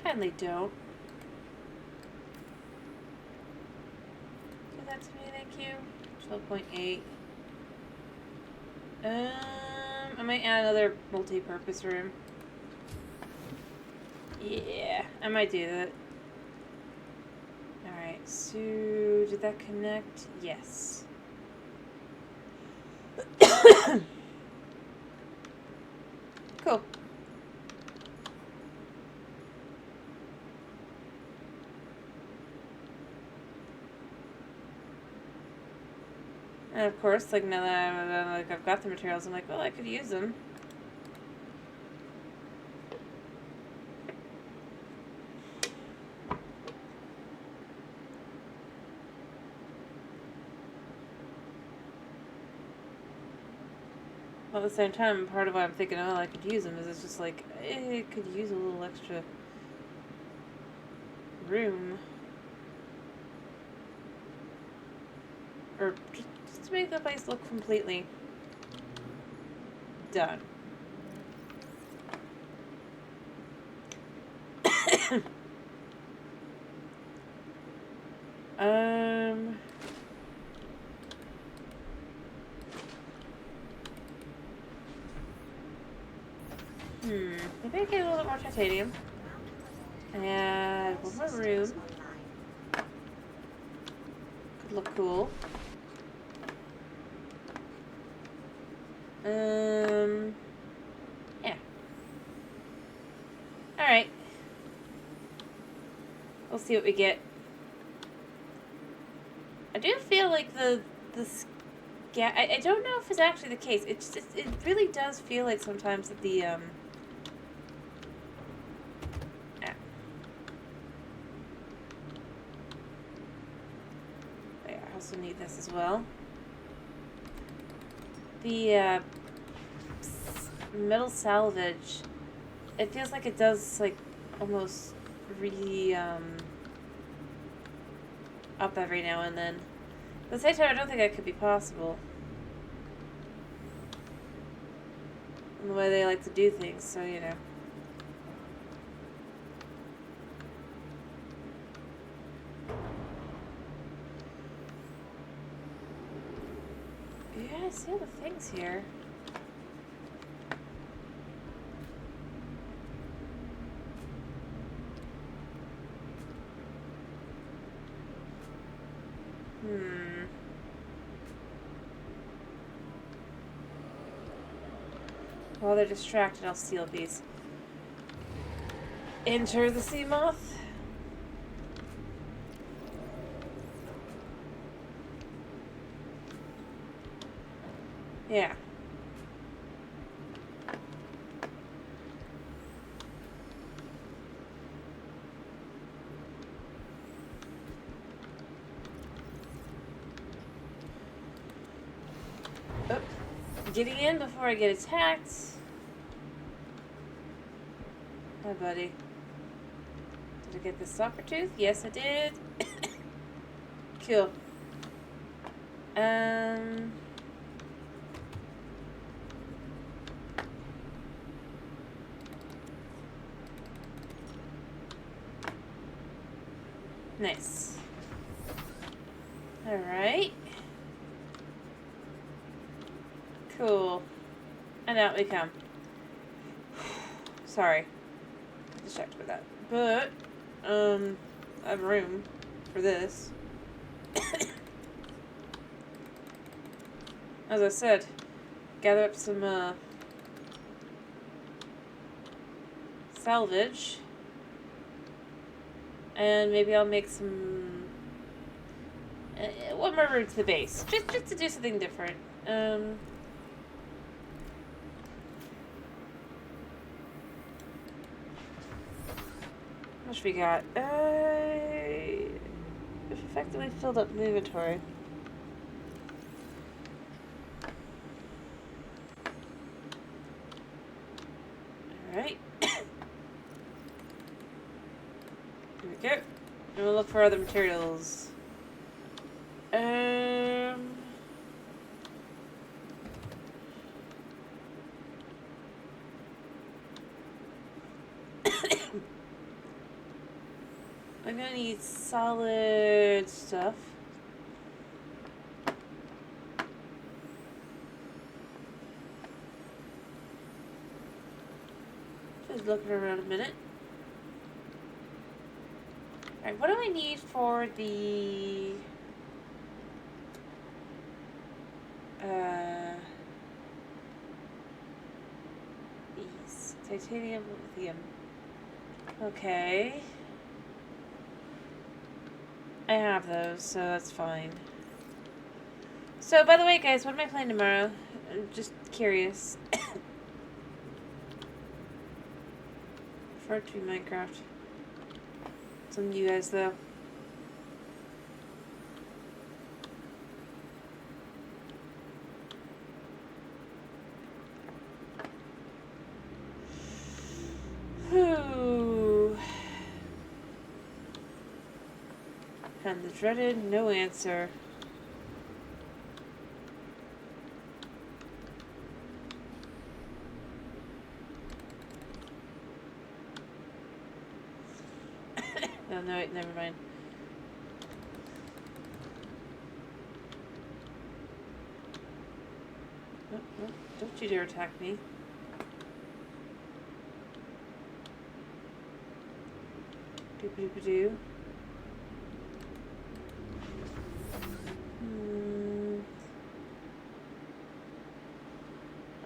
Kindly don't. Do that to me, thank you. 12.8. I might add another multi-purpose room. Yeah, I might do that. Alright, so did that connect? Yes. Cool. And of course, like now that I've got the materials, I'm like, well, I could use them. Well, at the same time, part of why I'm thinking, oh, I could use them is it's just like, it could use a little extra room. Or just to make the place look completely done. Maybe I get a little bit more titanium. And one more room. Could look cool. Yeah. Alright. We'll see what we get. I do feel like the I don't know if it's actually the case. It really does feel like sometimes that the yeah, I also need this as well. The metal salvage, it feels like it does like almost up every now and then. At the same time, I don't think that could be possible. In the way they like to do things, so you know. Yeah, I see all the things here. While they're distracted, I'll steal these. Enter the sea moth. Yeah. Oh, getting in before I get attacked. Hi, buddy. Did I get the soccer tooth? Yes, I did. Cool. Nice. Alright. Cool. And out we come. Sorry. Distracted with that. But, I have room for this. As I said, gather up some, salvage. And maybe I'll make some, one more route to the base. Just to do something different. How much we got? I've effectively filled up the inventory. Alright. Here we go. And we'll look for other materials. I'm gonna need solid stuff. Just looking around a minute. Alright, what do I need for the these titanium, lithium. Okay. I have those, so that's fine. So, by the way, guys, what am I playing tomorrow? I'm just curious. Prefer to be Minecraft. Some of you guys, though. Whew. And the dreaded no answer. Oh, no, wait, never mind. Oh, oh, don't you dare attack me. Doop-a-doop-a-doo.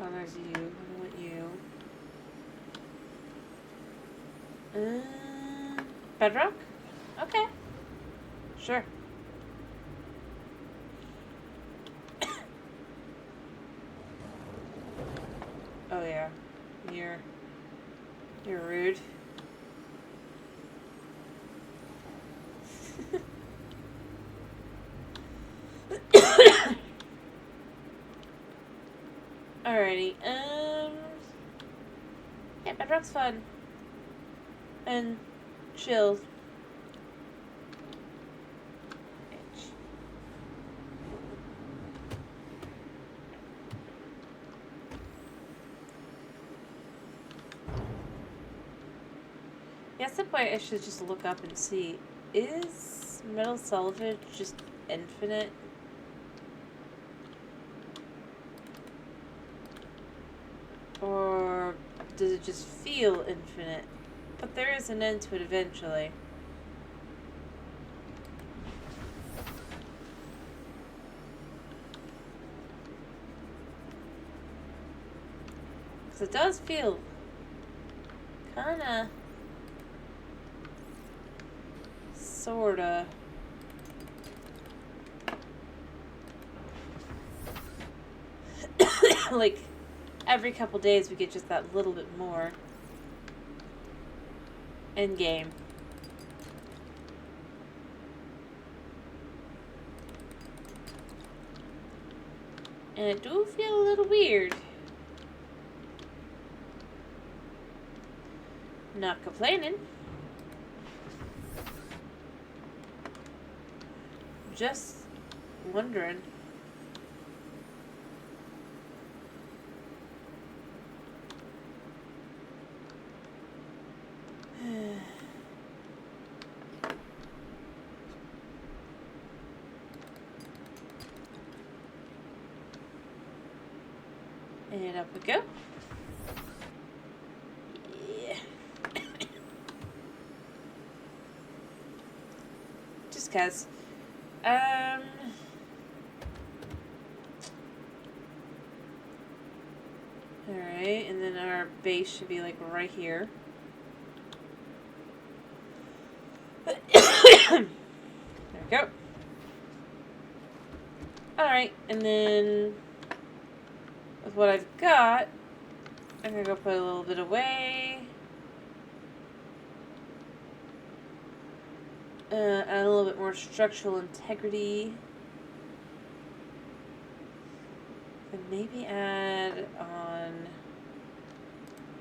Oh, there's you. I want you. Bedrock? Okay. Sure. Oh yeah. You're rude. Alrighty. Yeah, Bedrock's fun. And chill. Yeah, at some point I should just look up and see, is metal salvage just infinite? Or does it just feel infinite? But there is an end to it eventually. Because it does feel kinda, sorta. Like, every couple days we get just that little bit more. End game. And it do feel a little weird. Not complaining. Just wondering. And up we go. Yeah. Just cause. Alright, and then our base should be like right here. There we go. Alright, and then with what I've got, I'm gonna go put a little bit away. Add a little bit more structural integrity. And maybe add on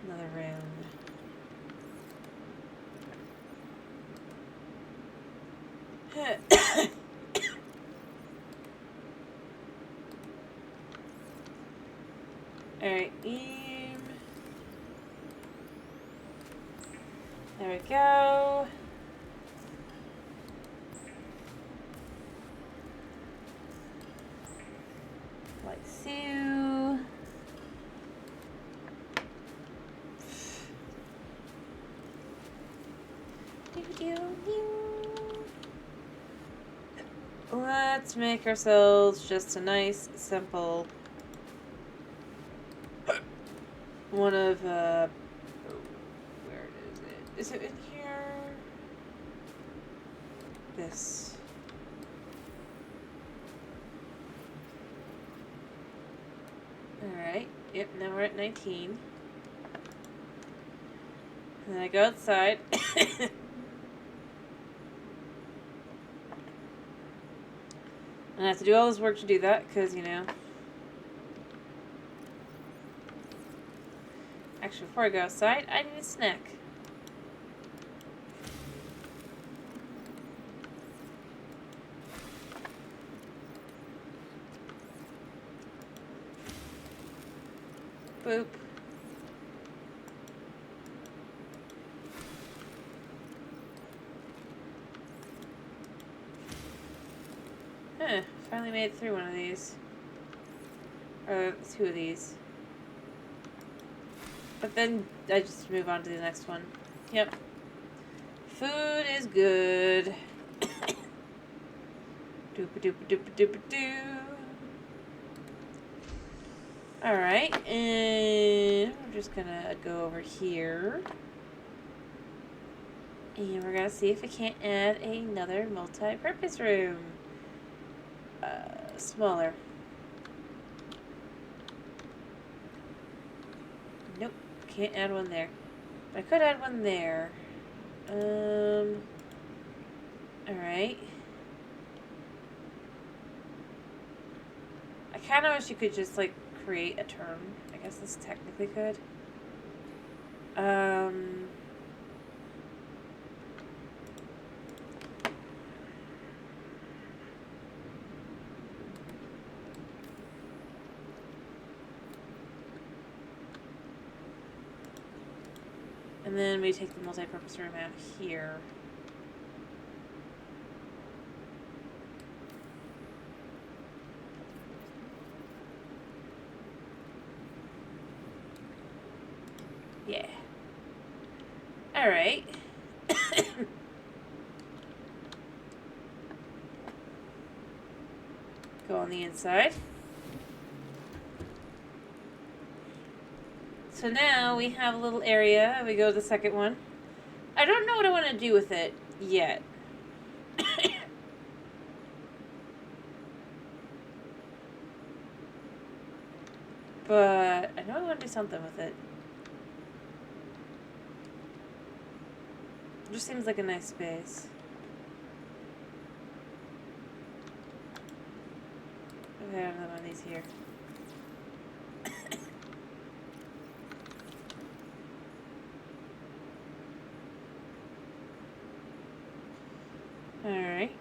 another room. Alright, aim. There we go. Like so. Let's make ourselves just a nice, simple one of, where is it? Is it in here? This. Alright, yep, now we're at 19. And then I go outside. And I have to do all this work to do that, because, you know. Actually, before I go outside, I need a snack. Boop. Huh, finally made it through one of these. Or two of these. But then I just move on to the next one. Yep. Food is good. Doopa doopa doopa doopa doo. Alright, and we're just gonna go over here. And we're gonna see if we can't add another multi-purpose room. Smaller. Nope, can't add one there. But I could add one there. Alright. I kind of wish you could just, like, create a term. I guess this technically could. And then we take the multi-purpose room out here. Yeah. Alright. Go on the inside. So now we have a little area. We go to the second one. I don't know what I want to do with it yet. But I know I want to do something with it. It just seems like a nice space. Okay, I have another one of these here. Alright.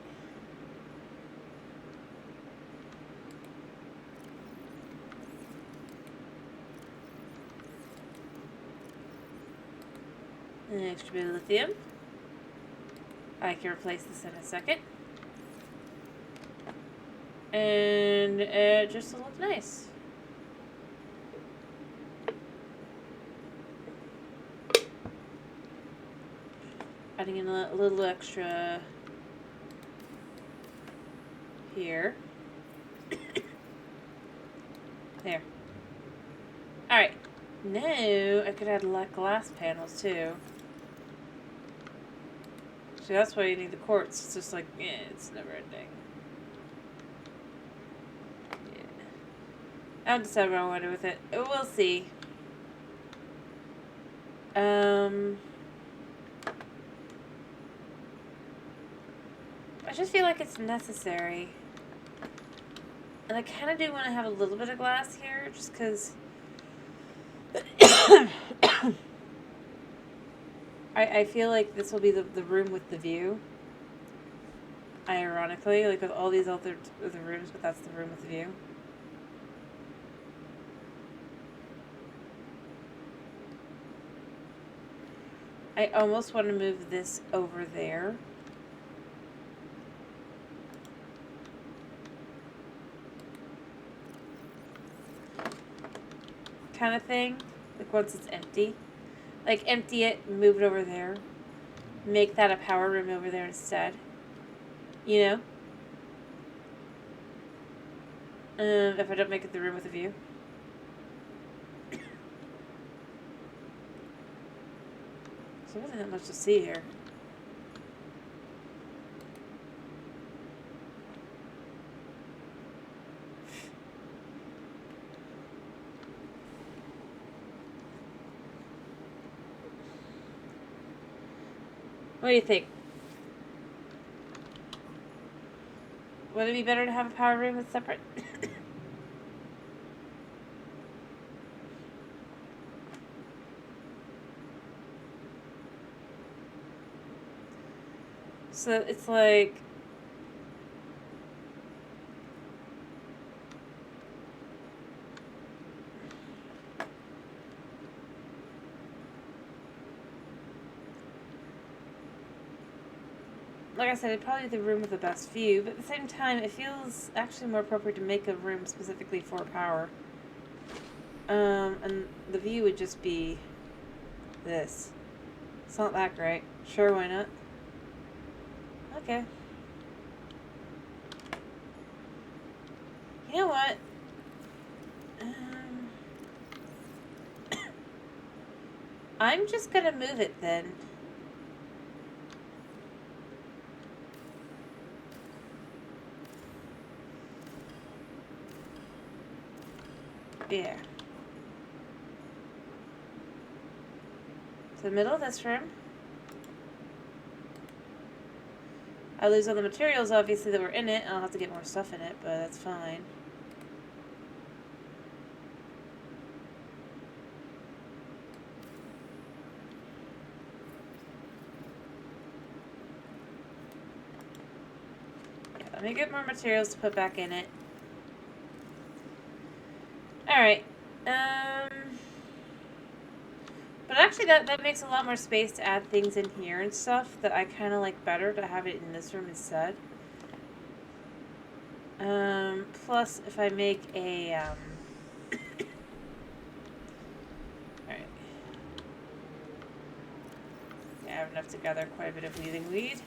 An extra bit of lithium. I can replace this in a second. And just to look nice. Adding in a little extra here. There. Alright. Now I could add glass panels too. So that's why you need the quartz. It's just like, it's never ending. Yeah. I haven't decided what I want to do with it. We'll see. I just feel like it's necessary. And I kind of do want to have a little bit of glass here, just because I feel like this will be the room with the view. Ironically, like with all these other rooms, but that's the room with the view. I almost want to move this over there. Kind of thing. Like once it's empty. Like empty it, move it over there. Make that a power room over there instead. You know? If I don't make it the room with a view. There wasn't that much to see here. What do you think? Would it be better to have a power room that's separate? So it's like I said, it'd probably be the room with the best view, but at the same time, it feels actually more appropriate to make a room specifically for power. And the view would just be this. It's not that great. Sure, why not? Okay. You know what? I'm just gonna move it then. Yeah. To the middle of this room. I lose all the materials, obviously, that were in it. I'll have to get more stuff in it, but that's fine. Yeah, let me get more materials to put back in it. Alright. But actually that makes a lot more space to add things in here and stuff that I kind of like better to have it in this room instead. Plus if I make a, alright. Yeah, I have enough to gather quite a bit of weaving weed.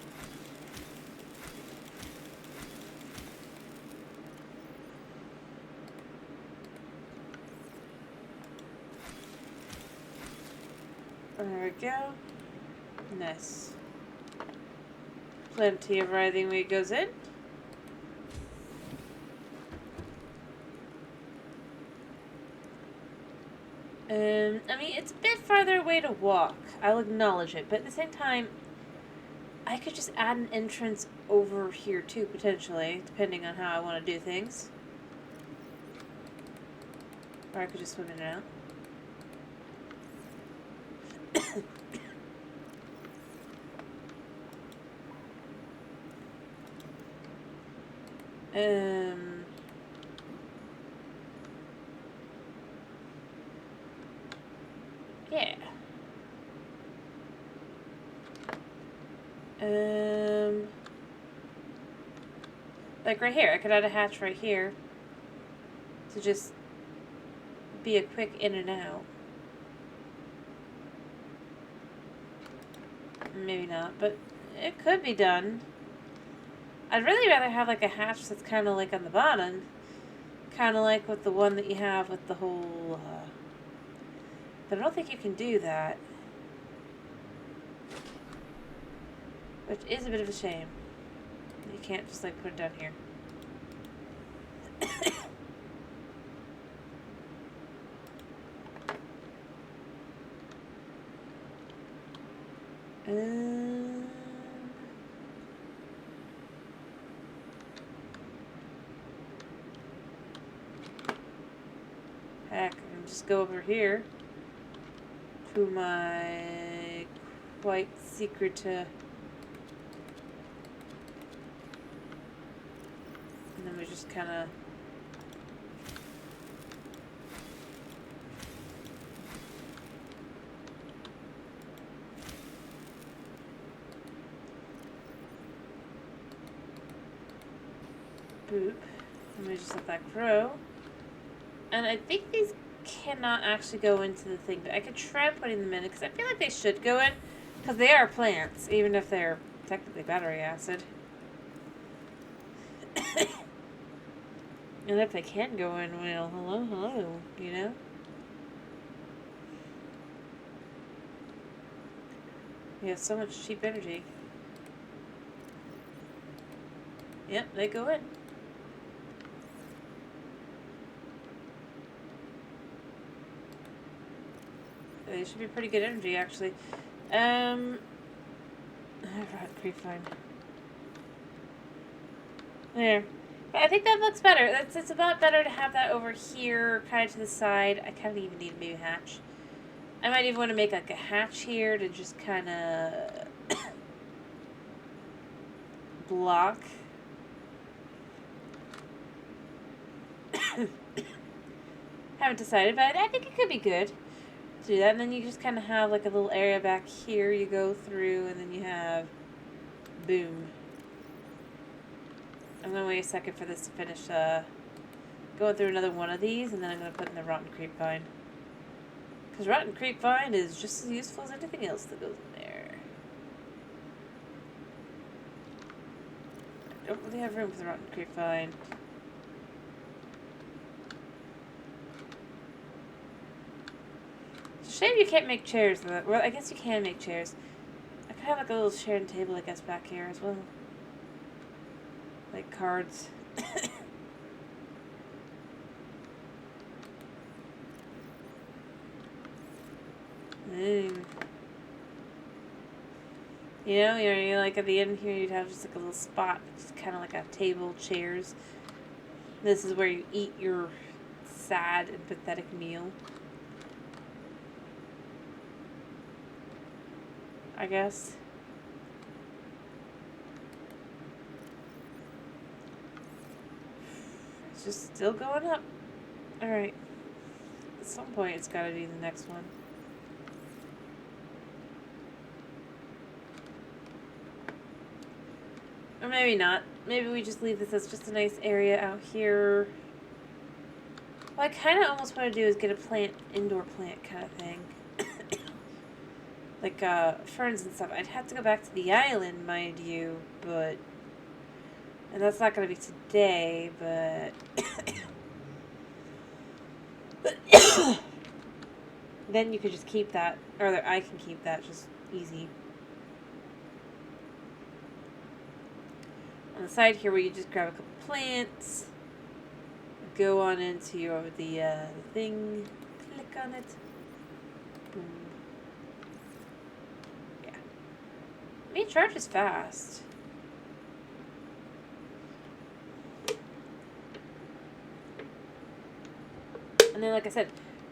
There we go. Nice. Plenty of writhing weed goes in. I mean, it's a bit farther away to walk. I'll acknowledge it. But at the same time, I could just add an entrance over here too, potentially, depending on how I want to do things. Or I could just swim in and out. Yeah. Like right here. I could add a hatch right here to just be a quick in and out. Maybe not, but it could be done. I'd really rather have like a hatch that's kind of like on the bottom. Kind of like with the one that you have with the whole, but I don't think you can do that. Which is a bit of a shame. You can't just like put it down here. Heck, I can just go over here to my quite secret just kind of... Boop. Let me just let that grow. And I think these cannot actually go into the thing, but I could try putting them in because I feel like they should go in because they are plants, even if they're technically battery acid. And if they can go in, well, hello, you know? You have so much cheap energy. Yep, they go in. They should be pretty good energy, actually. Right, pretty fine. There. But I think that looks better. It's about better to have that over here, kind of to the side. I kind of even need maybe a hatch. I might even want to make like a hatch here to just kind of block. Haven't decided, but I think it could be good to do that. And then you just kind of have like a little area back here you go through, and then you have boom. I'm going to wait a second for this to finish going through another one of these, and then I'm going to put in the rotten creepvine. Because rotten creepvine is just as useful as anything else that goes in there. I don't really have room for the rotten creepvine. It's a shame you can't make chairs. Well, I guess you can make chairs. I could have like a little chair and table, I guess, back here as well. Like cards. You know, you're like at the end here, you'd have just like a little spot, just kind of like a table, chairs. This is where you eat your sad and pathetic meal, I guess. It's just still going up. Alright. At some point, it's got to be the next one. Or maybe not. Maybe we just leave this as just a nice area out here. What I kind of almost want to do is get a indoor plant kind of thing. Like, ferns and stuff. I'd have to go back to the island, mind you, but... And that's not going to be today, but... Then you could just keep that, or I can keep that just easy. On the side here where you just grab a couple plants, go on into the thing, click on it, boom. Yeah. I mean, it charges fast. And then, like I said,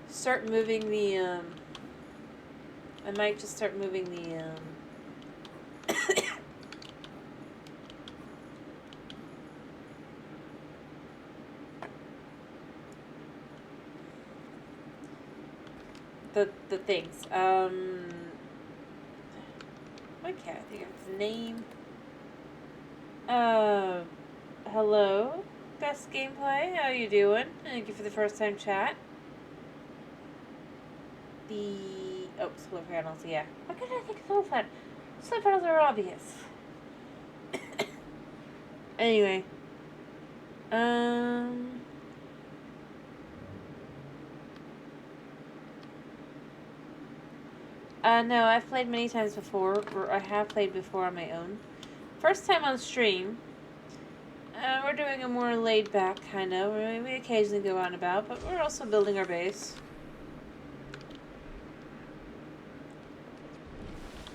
start moving the, I might just start moving the, the things. Why can't I think of its name? Hello? Best Gameplay, how you doing? Thank you for the first time chat. Solar panels, yeah. Why couldn't I think of solar panels? Solar panels are obvious. Anyway. No, I've played many times before, or I have played before on my own. First time on stream. We're doing a more laid back kind of. We occasionally go on about, but we're also building our base.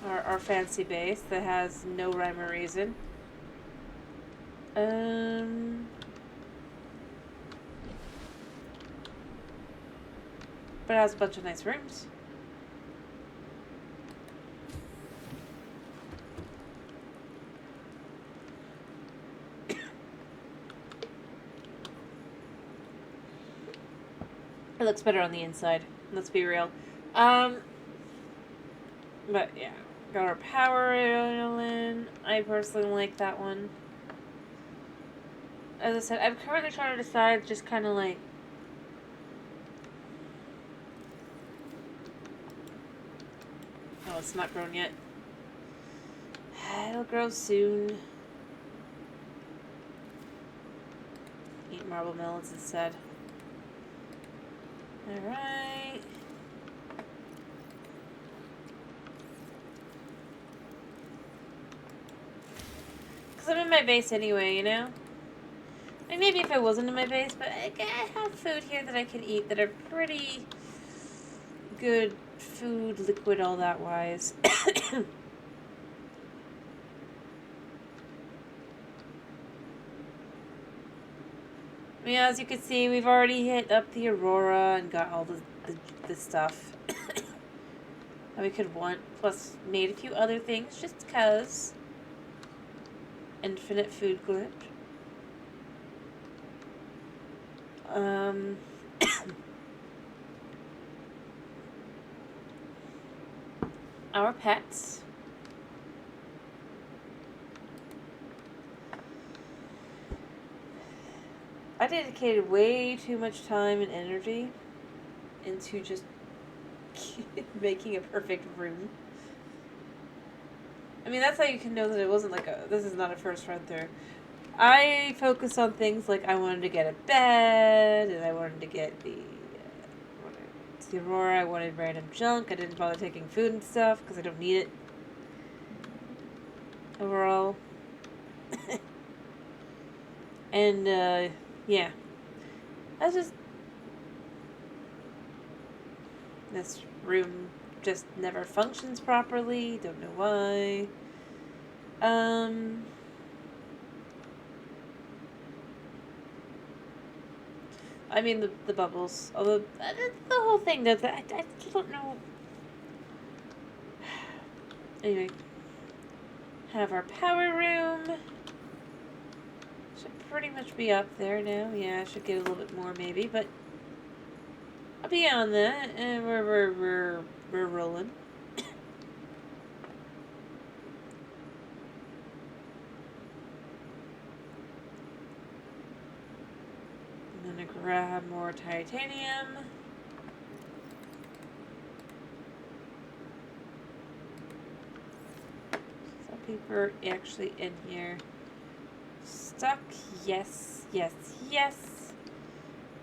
Our fancy base that has no rhyme or reason. But it has a bunch of nice rooms. It looks better on the inside. Let's be real. But yeah, got our power oil in. I personally like that one. As I said, I'm currently trying to decide just kind of like... Oh, it's not grown yet. It'll grow soon. Eat marble melons instead. Alright. Because I'm in my base anyway, you know? I mean, maybe if I wasn't in my base, but I have food here that I can eat that are pretty good food, liquid, all that wise. I mean, as you can see, we've already hit up the Aurora and got all the stuff that we could want, plus made a few other things just because. Infinite food glitch. Our pets. I dedicated way too much time and energy into just making a perfect room. I mean, that's how you can know that it wasn't like this is not a first run through. I focused on things like I wanted to get a bed, and I wanted to get the Aurora, I wanted random junk. I didn't bother taking food and stuff because I don't need it. Overall. And, yeah. That's just... This room just never functions properly. Don't know why. I mean, the bubbles. Although, the whole thing, I don't know. Anyway. Have our power room. Should pretty much be up there now. Yeah, I should get a little bit more maybe, but beyond that, we're rolling. I'm gonna grab more titanium. Some paper actually in here. Stuck, yes, yes, yes.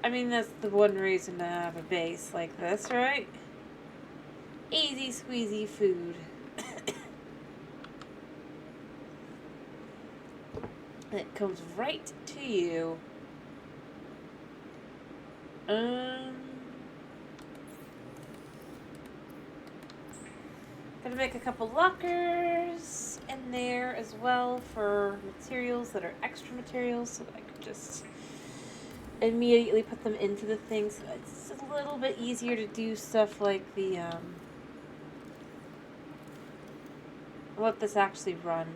I mean, that's the one reason to have a base like this, right? Easy squeezy food. It comes right to you. Gonna make a couple lockers in there as well for materials that are extra materials so that I can just immediately put them into the thing so it's a little bit easier to do stuff like the, let this actually run.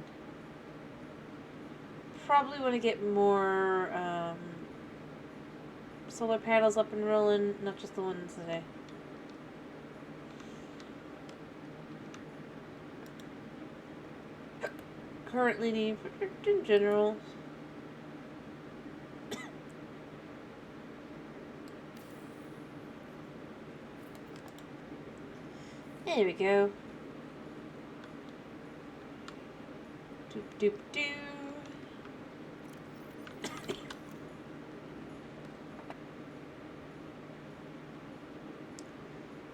Probably want to get more, solar panels up and rolling, not just the ones today. Currently need, in general. There we go. Doop doop doo.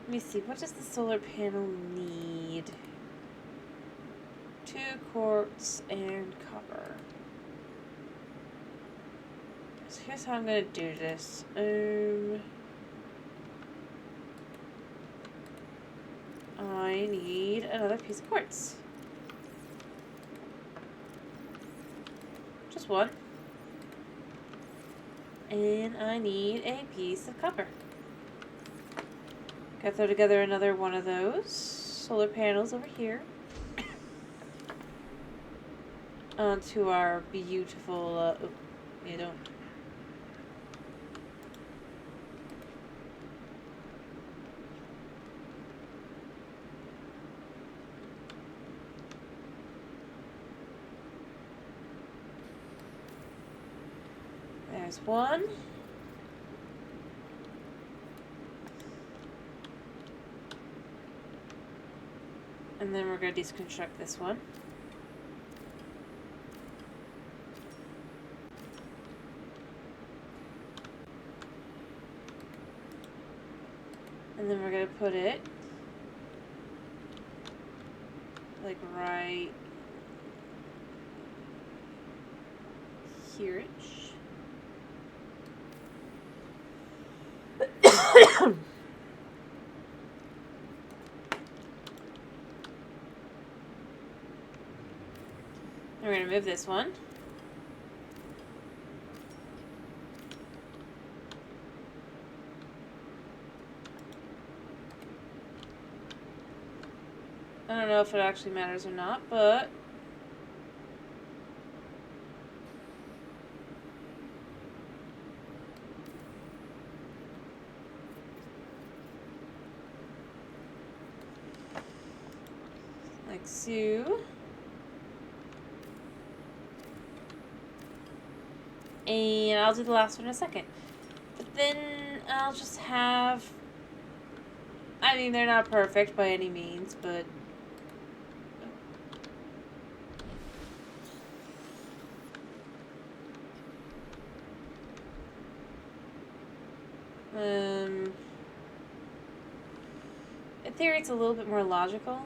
Let me see, what does the solar panel need? 2 quartz and copper. So here's how I'm gonna do this. I need another piece of quartz. Just one. And I need a piece of copper. Gotta throw together another one of those solar panels over here. Onto our beautiful, oh, you don't. There's one. And then we're going to deconstruct this one. And then we're going to put it like right here-ish. We're going to move this one. I don't know if it actually matters or not, but like so. And I'll do the last one in a second. But then I'll just have... I mean, they're not perfect by any means, but... in theory, it's a little bit more logical.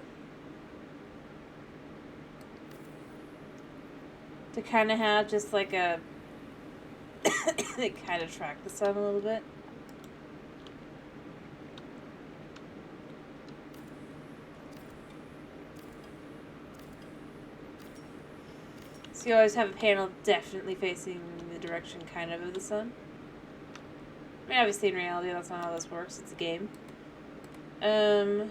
To kind of have just like a... they kind of track the sun a little bit. So you always have a panel definitely facing the direction kind of the sun. I mean, obviously in reality that's not how this works. It's a game. I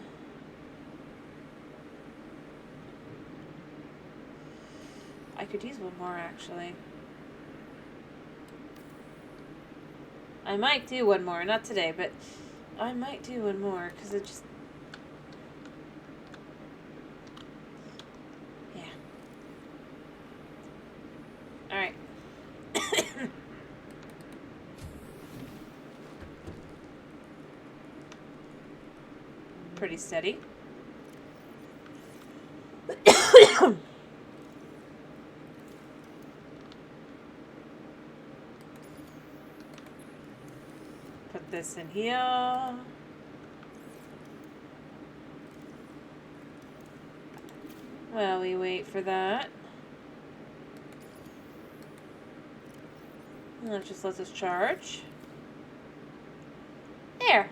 could use one more actually. I might do one more, not today, but I might do one more because it just... yeah. Alright. Pretty steady. Put this in here. While we wait for that. Let's just let this charge. There.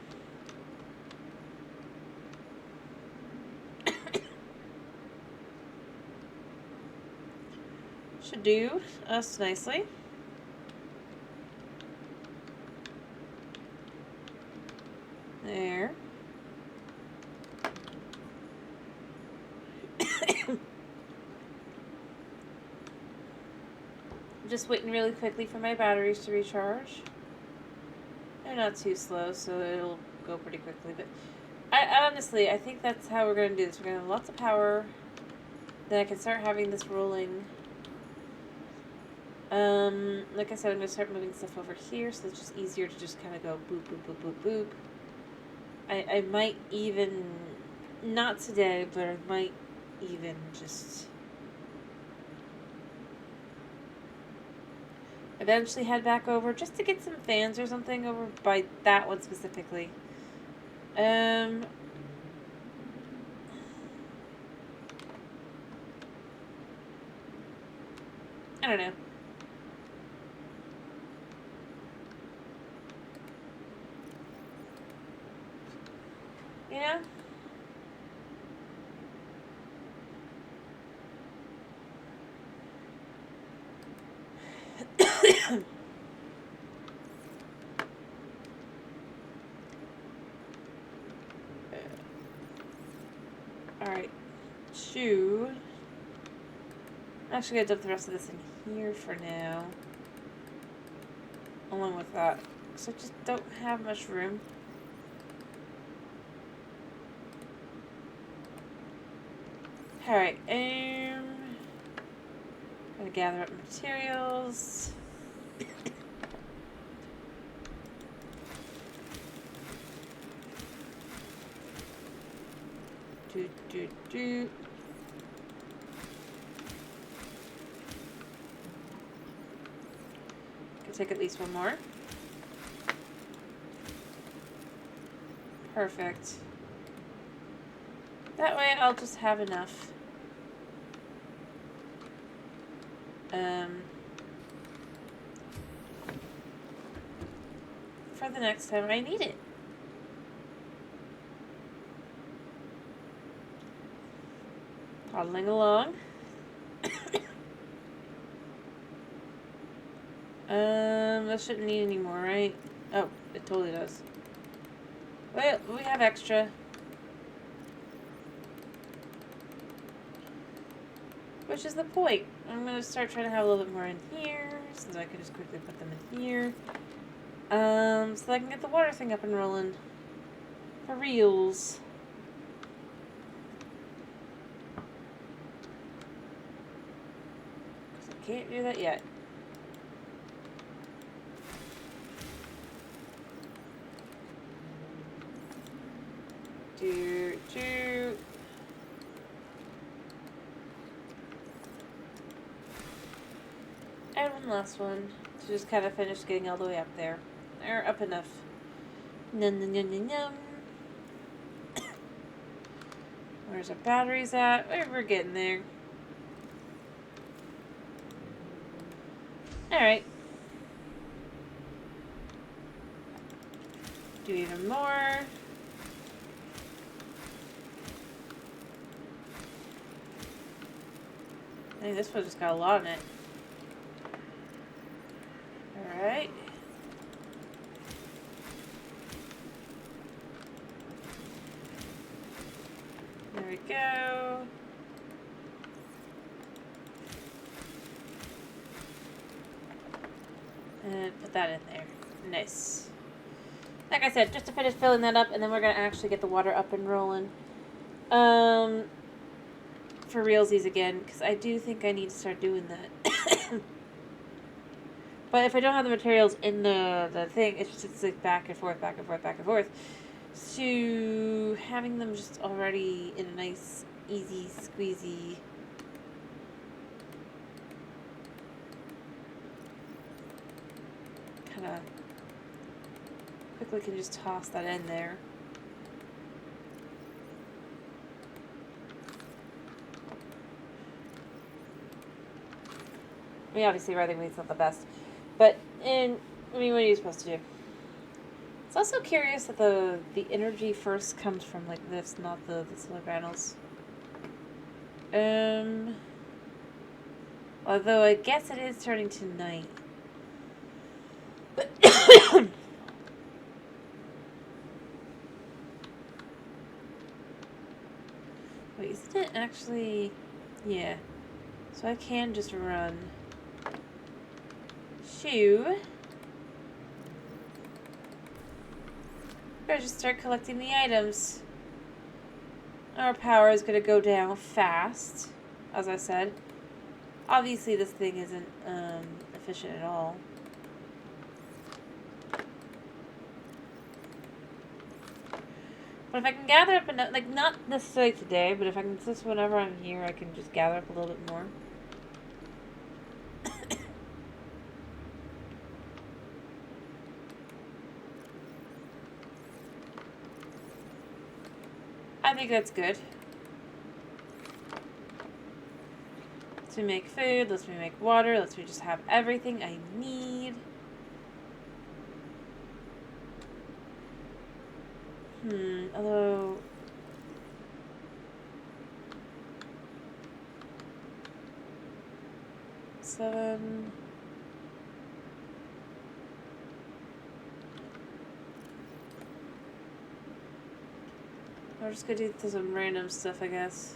Should do us nicely. There. Just waiting really quickly for my batteries to recharge. They're not too slow, so it'll go pretty quickly. But I honestly, I think that's how we're going to do this. We're going to have lots of power. Then I can start having this rolling. Like I said, I'm going to start moving stuff over here, so it's just easier to just kind of go boop, boop, boop, boop, boop. I might even, not today, but I might even just eventually head back over just to get some fans or something over by that one specifically. I don't know. You know? Alright. Two. I'm actually going to dump the rest of this in here for now. Along with that. Because I just don't have much room. Alright, gotta gather up materials. Could take at least one more. Perfect. That way I'll just have enough. For the next time I need it. Toddling along. That shouldn't need any more, right? Oh, it totally does. Well, we have extra. Which is the point. I'm going to start trying to have a little bit more in here, so that I can just quickly put them in here. So that I can get the water thing up and rolling. For reals. Because I can't do that yet. And one last one to just kind of finish getting all the way up there. Or up enough. Num num num num num. Where's our batteries at? We're getting there. Alright. Do even more. I think this one just got a lot in it. Alright. There we go. And put that in there. Nice. Like I said, just to finish filling that up, and then we're going to actually get the water up and rolling. For realsies again, because I do think I need to start doing that. But if I don't have the materials in the thing, it's just like back and forth, back and forth, back and forth. To having them just already in a nice, easy, squeezy. Kind of quickly can just toss that in there. I mean, obviously, writing weed's not the best. But, I mean, what are you supposed to do? It's also curious that the energy first comes from, like, this, not the solar panels. Although, I guess it is turning to night. Wait, isn't it actually... Yeah. So I can just run... Shoo. Gotta just start collecting the items. Our power is gonna go down fast, as I said. Obviously, this thing isn't efficient at all. But if I can gather up enough, like not necessarily today, but if I can just whenever I'm here, I can just gather up a little bit more. I think that's good. Lets me make food, lets me make water, lets me just have everything I need. Although... Seven... I'm just gonna do some random stuff, I guess.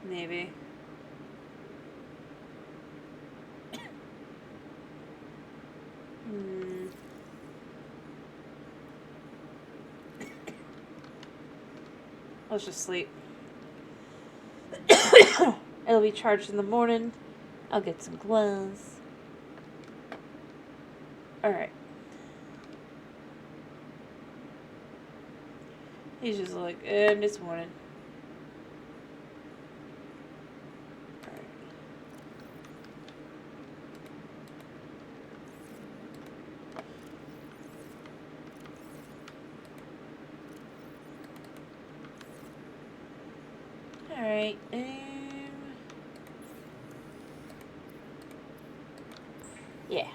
Maybe. Let's just sleep. It'll be charged in the morning. I'll get some gloves. Alright. He's just like, this morning. Alright, yeah.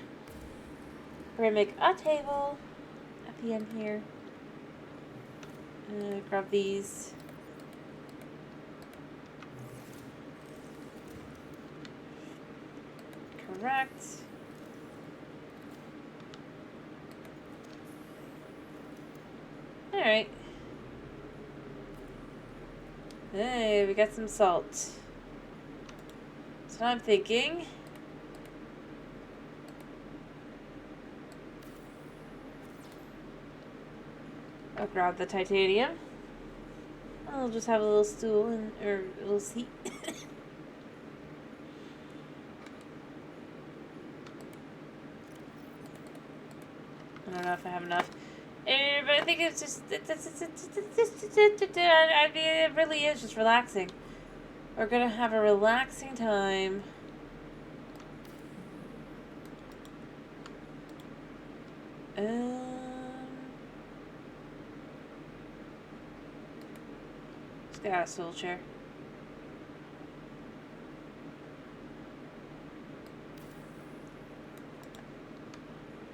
We're gonna make a table at the end here. Grab these. Correct. Alright. Hey, we got some salt. So I'm thinking... I'll grab the titanium. I'll just have a little stool or a little seat. I don't know if I have enough. But I think it's just... I mean, it really is just relaxing. We're gonna have a relaxing time. Just got a stool chair.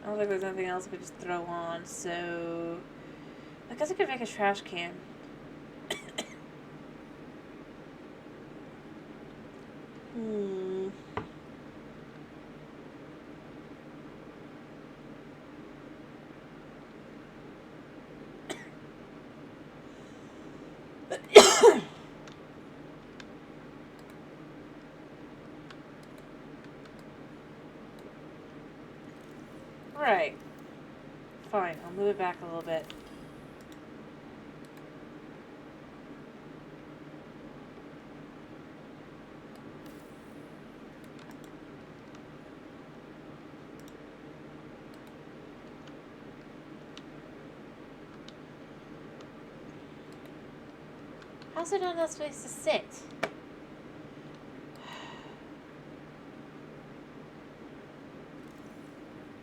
I don't think there's anything else I could just throw on, so... I guess I could make a trash can. Right. Fine, I'll move it back a little bit. How's it not enough space to sit?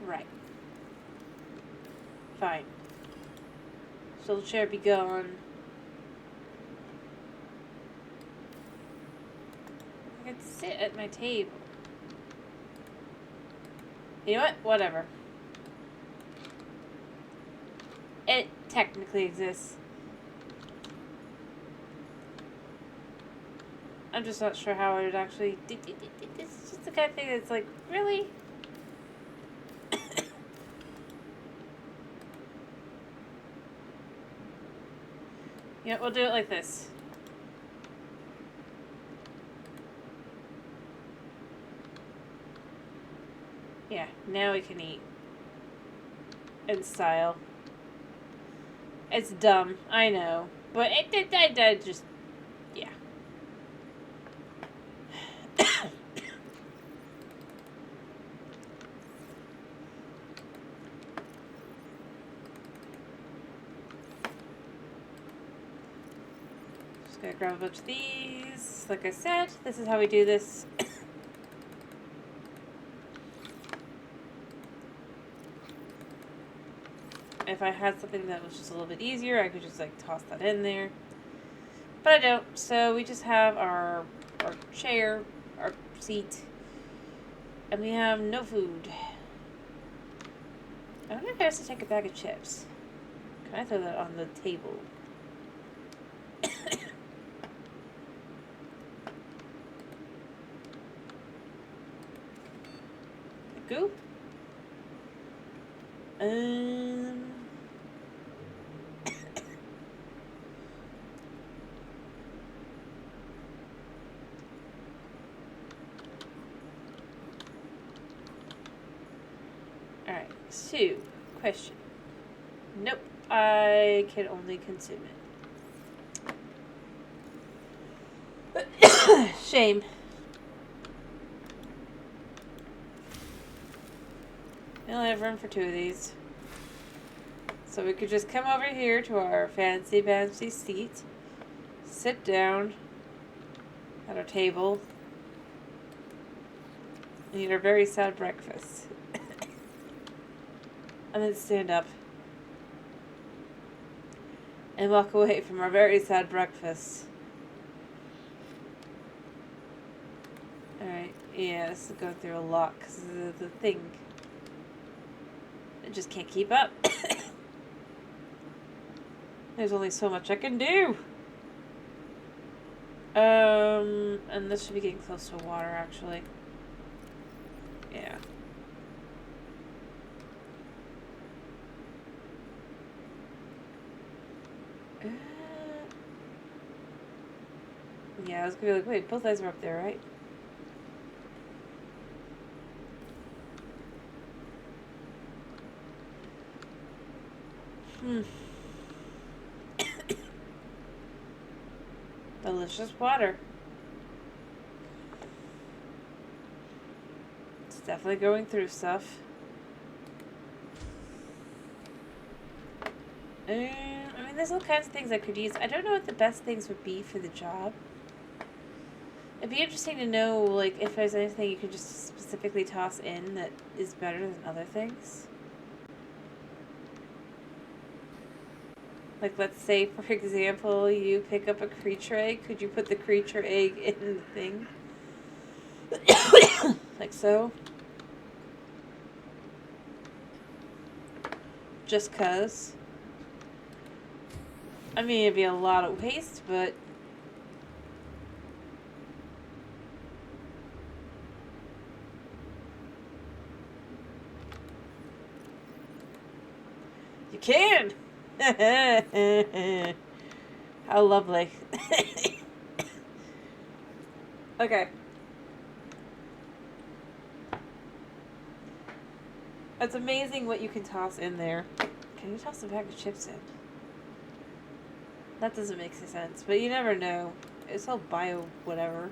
Right. Fine. So the chair be gone. I could sit at my table. You know what? Whatever. It technically exists. I'm just not sure how I would actually... It's just the kind of thing that's like, really? Yeah, we'll do it like this. Yeah, now we can eat. In style. It's dumb, I know. But I just... Yeah. Just gonna grab a bunch of these. Like I said, this is how we do this. If I had something that was just a little bit easier, I could just like toss that in there. But I don't, so we just have our chair, our seat, and we have no food. I wonder if I have to take a bag of chips. Can I throw that on the table? Goo? Alright, so, question. Nope, I can only consume it. Shame. I only have room for 2 of these. So we could just come over here to our fancy seat, sit down at our table, and eat our very sad breakfast. And then stand up and walk away from our very sad breakfast. Alright, yeah, this is going through a lot because of the thing. I just can't keep up. There's only so much I can do. And this should be getting close to water, actually. Yeah. Yeah, I was gonna be like, wait, both eyes are up there, right? Delicious water. It's definitely going through stuff. I mean, there's all kinds of things I could use. I don't know what the best things would be for the job. It'd be interesting to know, like, if there's anything you could just specifically toss in that is better than other things. Like, let's say, for example, you pick up a creature egg. Could you put the creature egg in the thing? Like so? Just 'cause. I mean, it'd be a lot of waste, but... You can! How lovely. Okay. It's amazing what you can toss in there. Can you toss a bag of chips in? That doesn't make sense, but you never know. It's all bio whatever.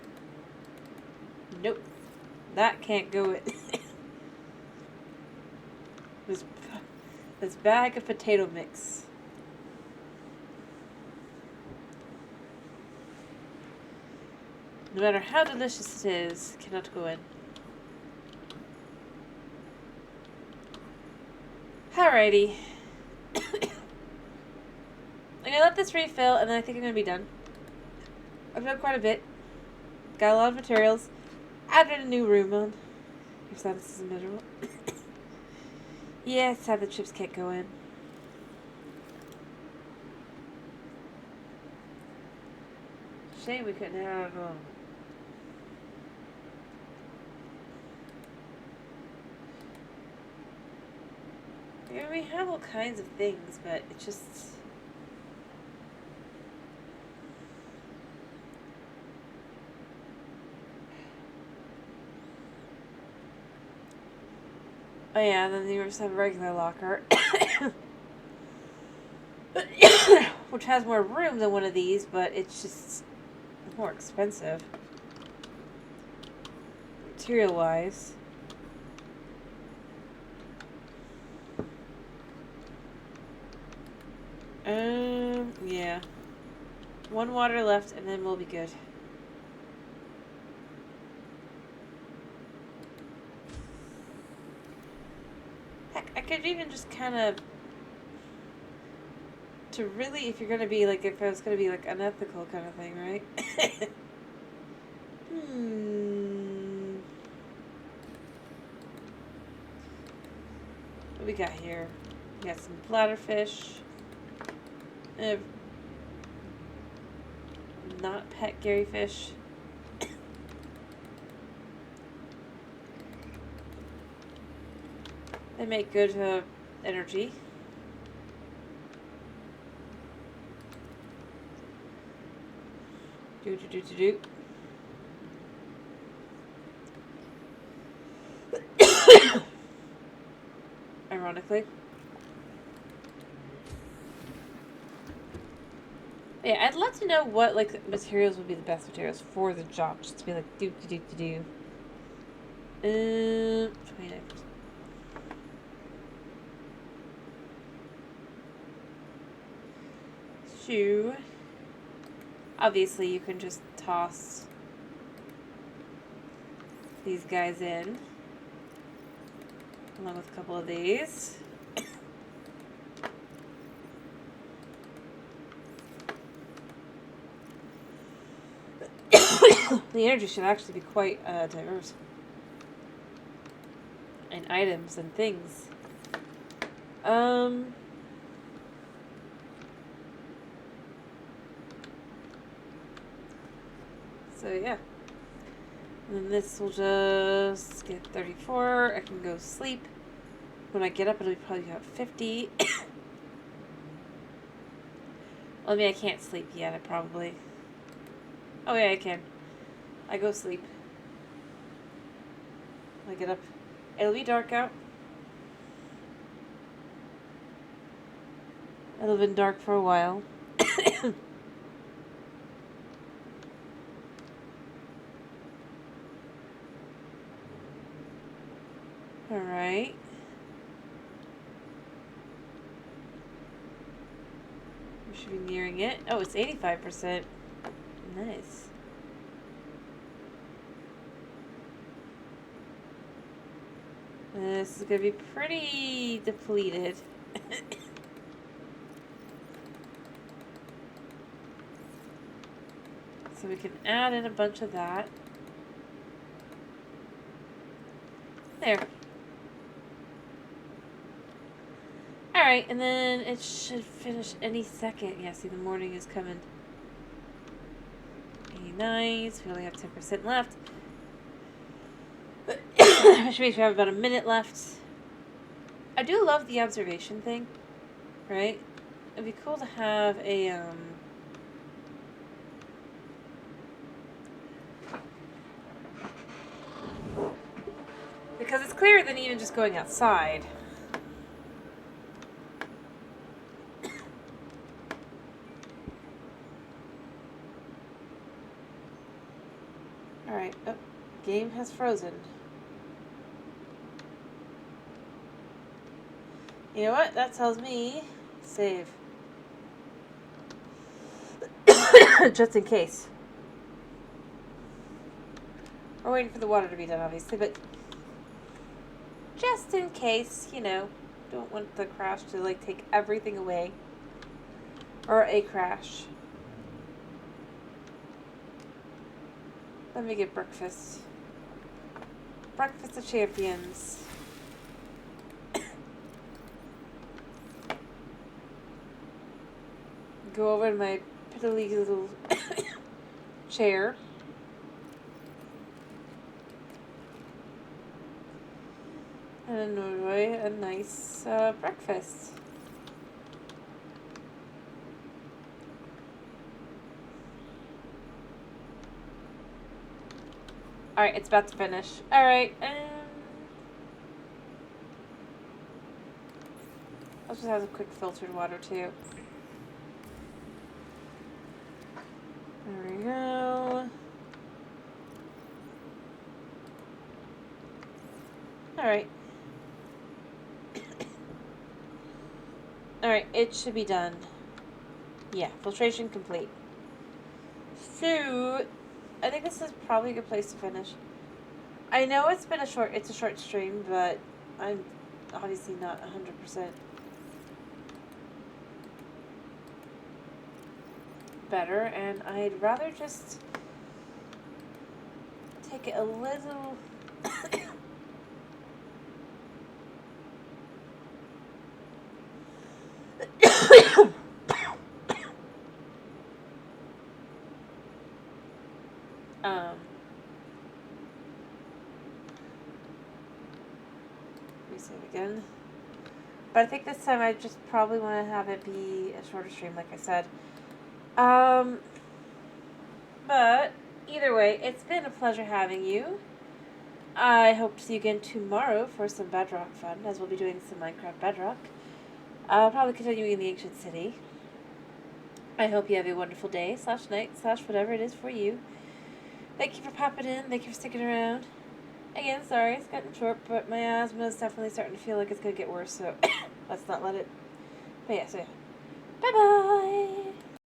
Nope. That can't go in. This bag of potato mix. No matter how delicious it is, cannot go in. Alrighty. I'm gonna let this refill, and then I think I'm gonna be done. I've done quite a bit. Got a lot of materials. Added a new room on. If that is miserable. Yeah, it's sad the chips can't go in. Shame we couldn't have Yeah, we have all kinds of things, but it just... Oh yeah, and then you just have a regular locker. Which has more room than one of these, but it's just more expensive. Material-wise. Yeah. One water left, and then we'll be good. Heck, I could even just kind of... To really, if you're gonna be, like, if I was gonna be, like, unethical kind of thing, right? What we got here? We got some bladderfish. Not pet Garyfish. They make good energy. Do. Ironically. Yeah, I'd love to know what, like, materials would be the best materials for the job. Just to be like, do. 29%. So, obviously you can just toss these guys in, along with a couple of these. The energy should actually be quite diverse in items and things. So yeah. And then this will just get 34. I can go sleep. When I get up, it'll be probably about 50. Well, I mean, I can't sleep yet, probably. Oh yeah, I can. I go sleep. When I get up, it'll be dark out. It'll have been dark for a while. Alright. We should be nearing it. Oh, it's 85%. Nice. This is going to be pretty depleted. So we can add in a bunch of that. There. Alright, and then it should finish any second. Yeah, see, the morning is coming. 89, so we only have 10% left. Which means we have about a minute left. I do love the observation thing, right? It'd be cool to have a, because it's clearer than even just going outside. Alright, oh, game has frozen. You know what? That tells me save. Just in case. We're waiting for the water to be done, obviously, but just in case, you know, don't want the crash to, like, take everything away. Or a crash. Let me get breakfast. Breakfast of champions. Go over to my piddly little chair. And enjoy a nice breakfast. Alright, it's about to finish. Alright, I'll just have a quick filtered water too. There we go. Alright. Alright, it should be done. Yeah, filtration complete. So, I think this is probably a good place to finish. I know it's a short stream, but I'm obviously not 100% better, and I'd rather just take it a little resave again. But I think this time I just probably want to have it be a shorter stream, like I said. But either way, it's been a pleasure having you. I hope to see you again tomorrow for some Bedrock fun, as we'll be doing some Minecraft Bedrock. I'll probably continue in the Ancient City. I hope you have a wonderful day, / night, / whatever it is for you. Thank you for popping in. Thank you for sticking around. Again, sorry, it's gotten short, but my asthma is definitely starting to feel like it's going to get worse, so let's not let it. But yeah, so yeah. Bye-bye!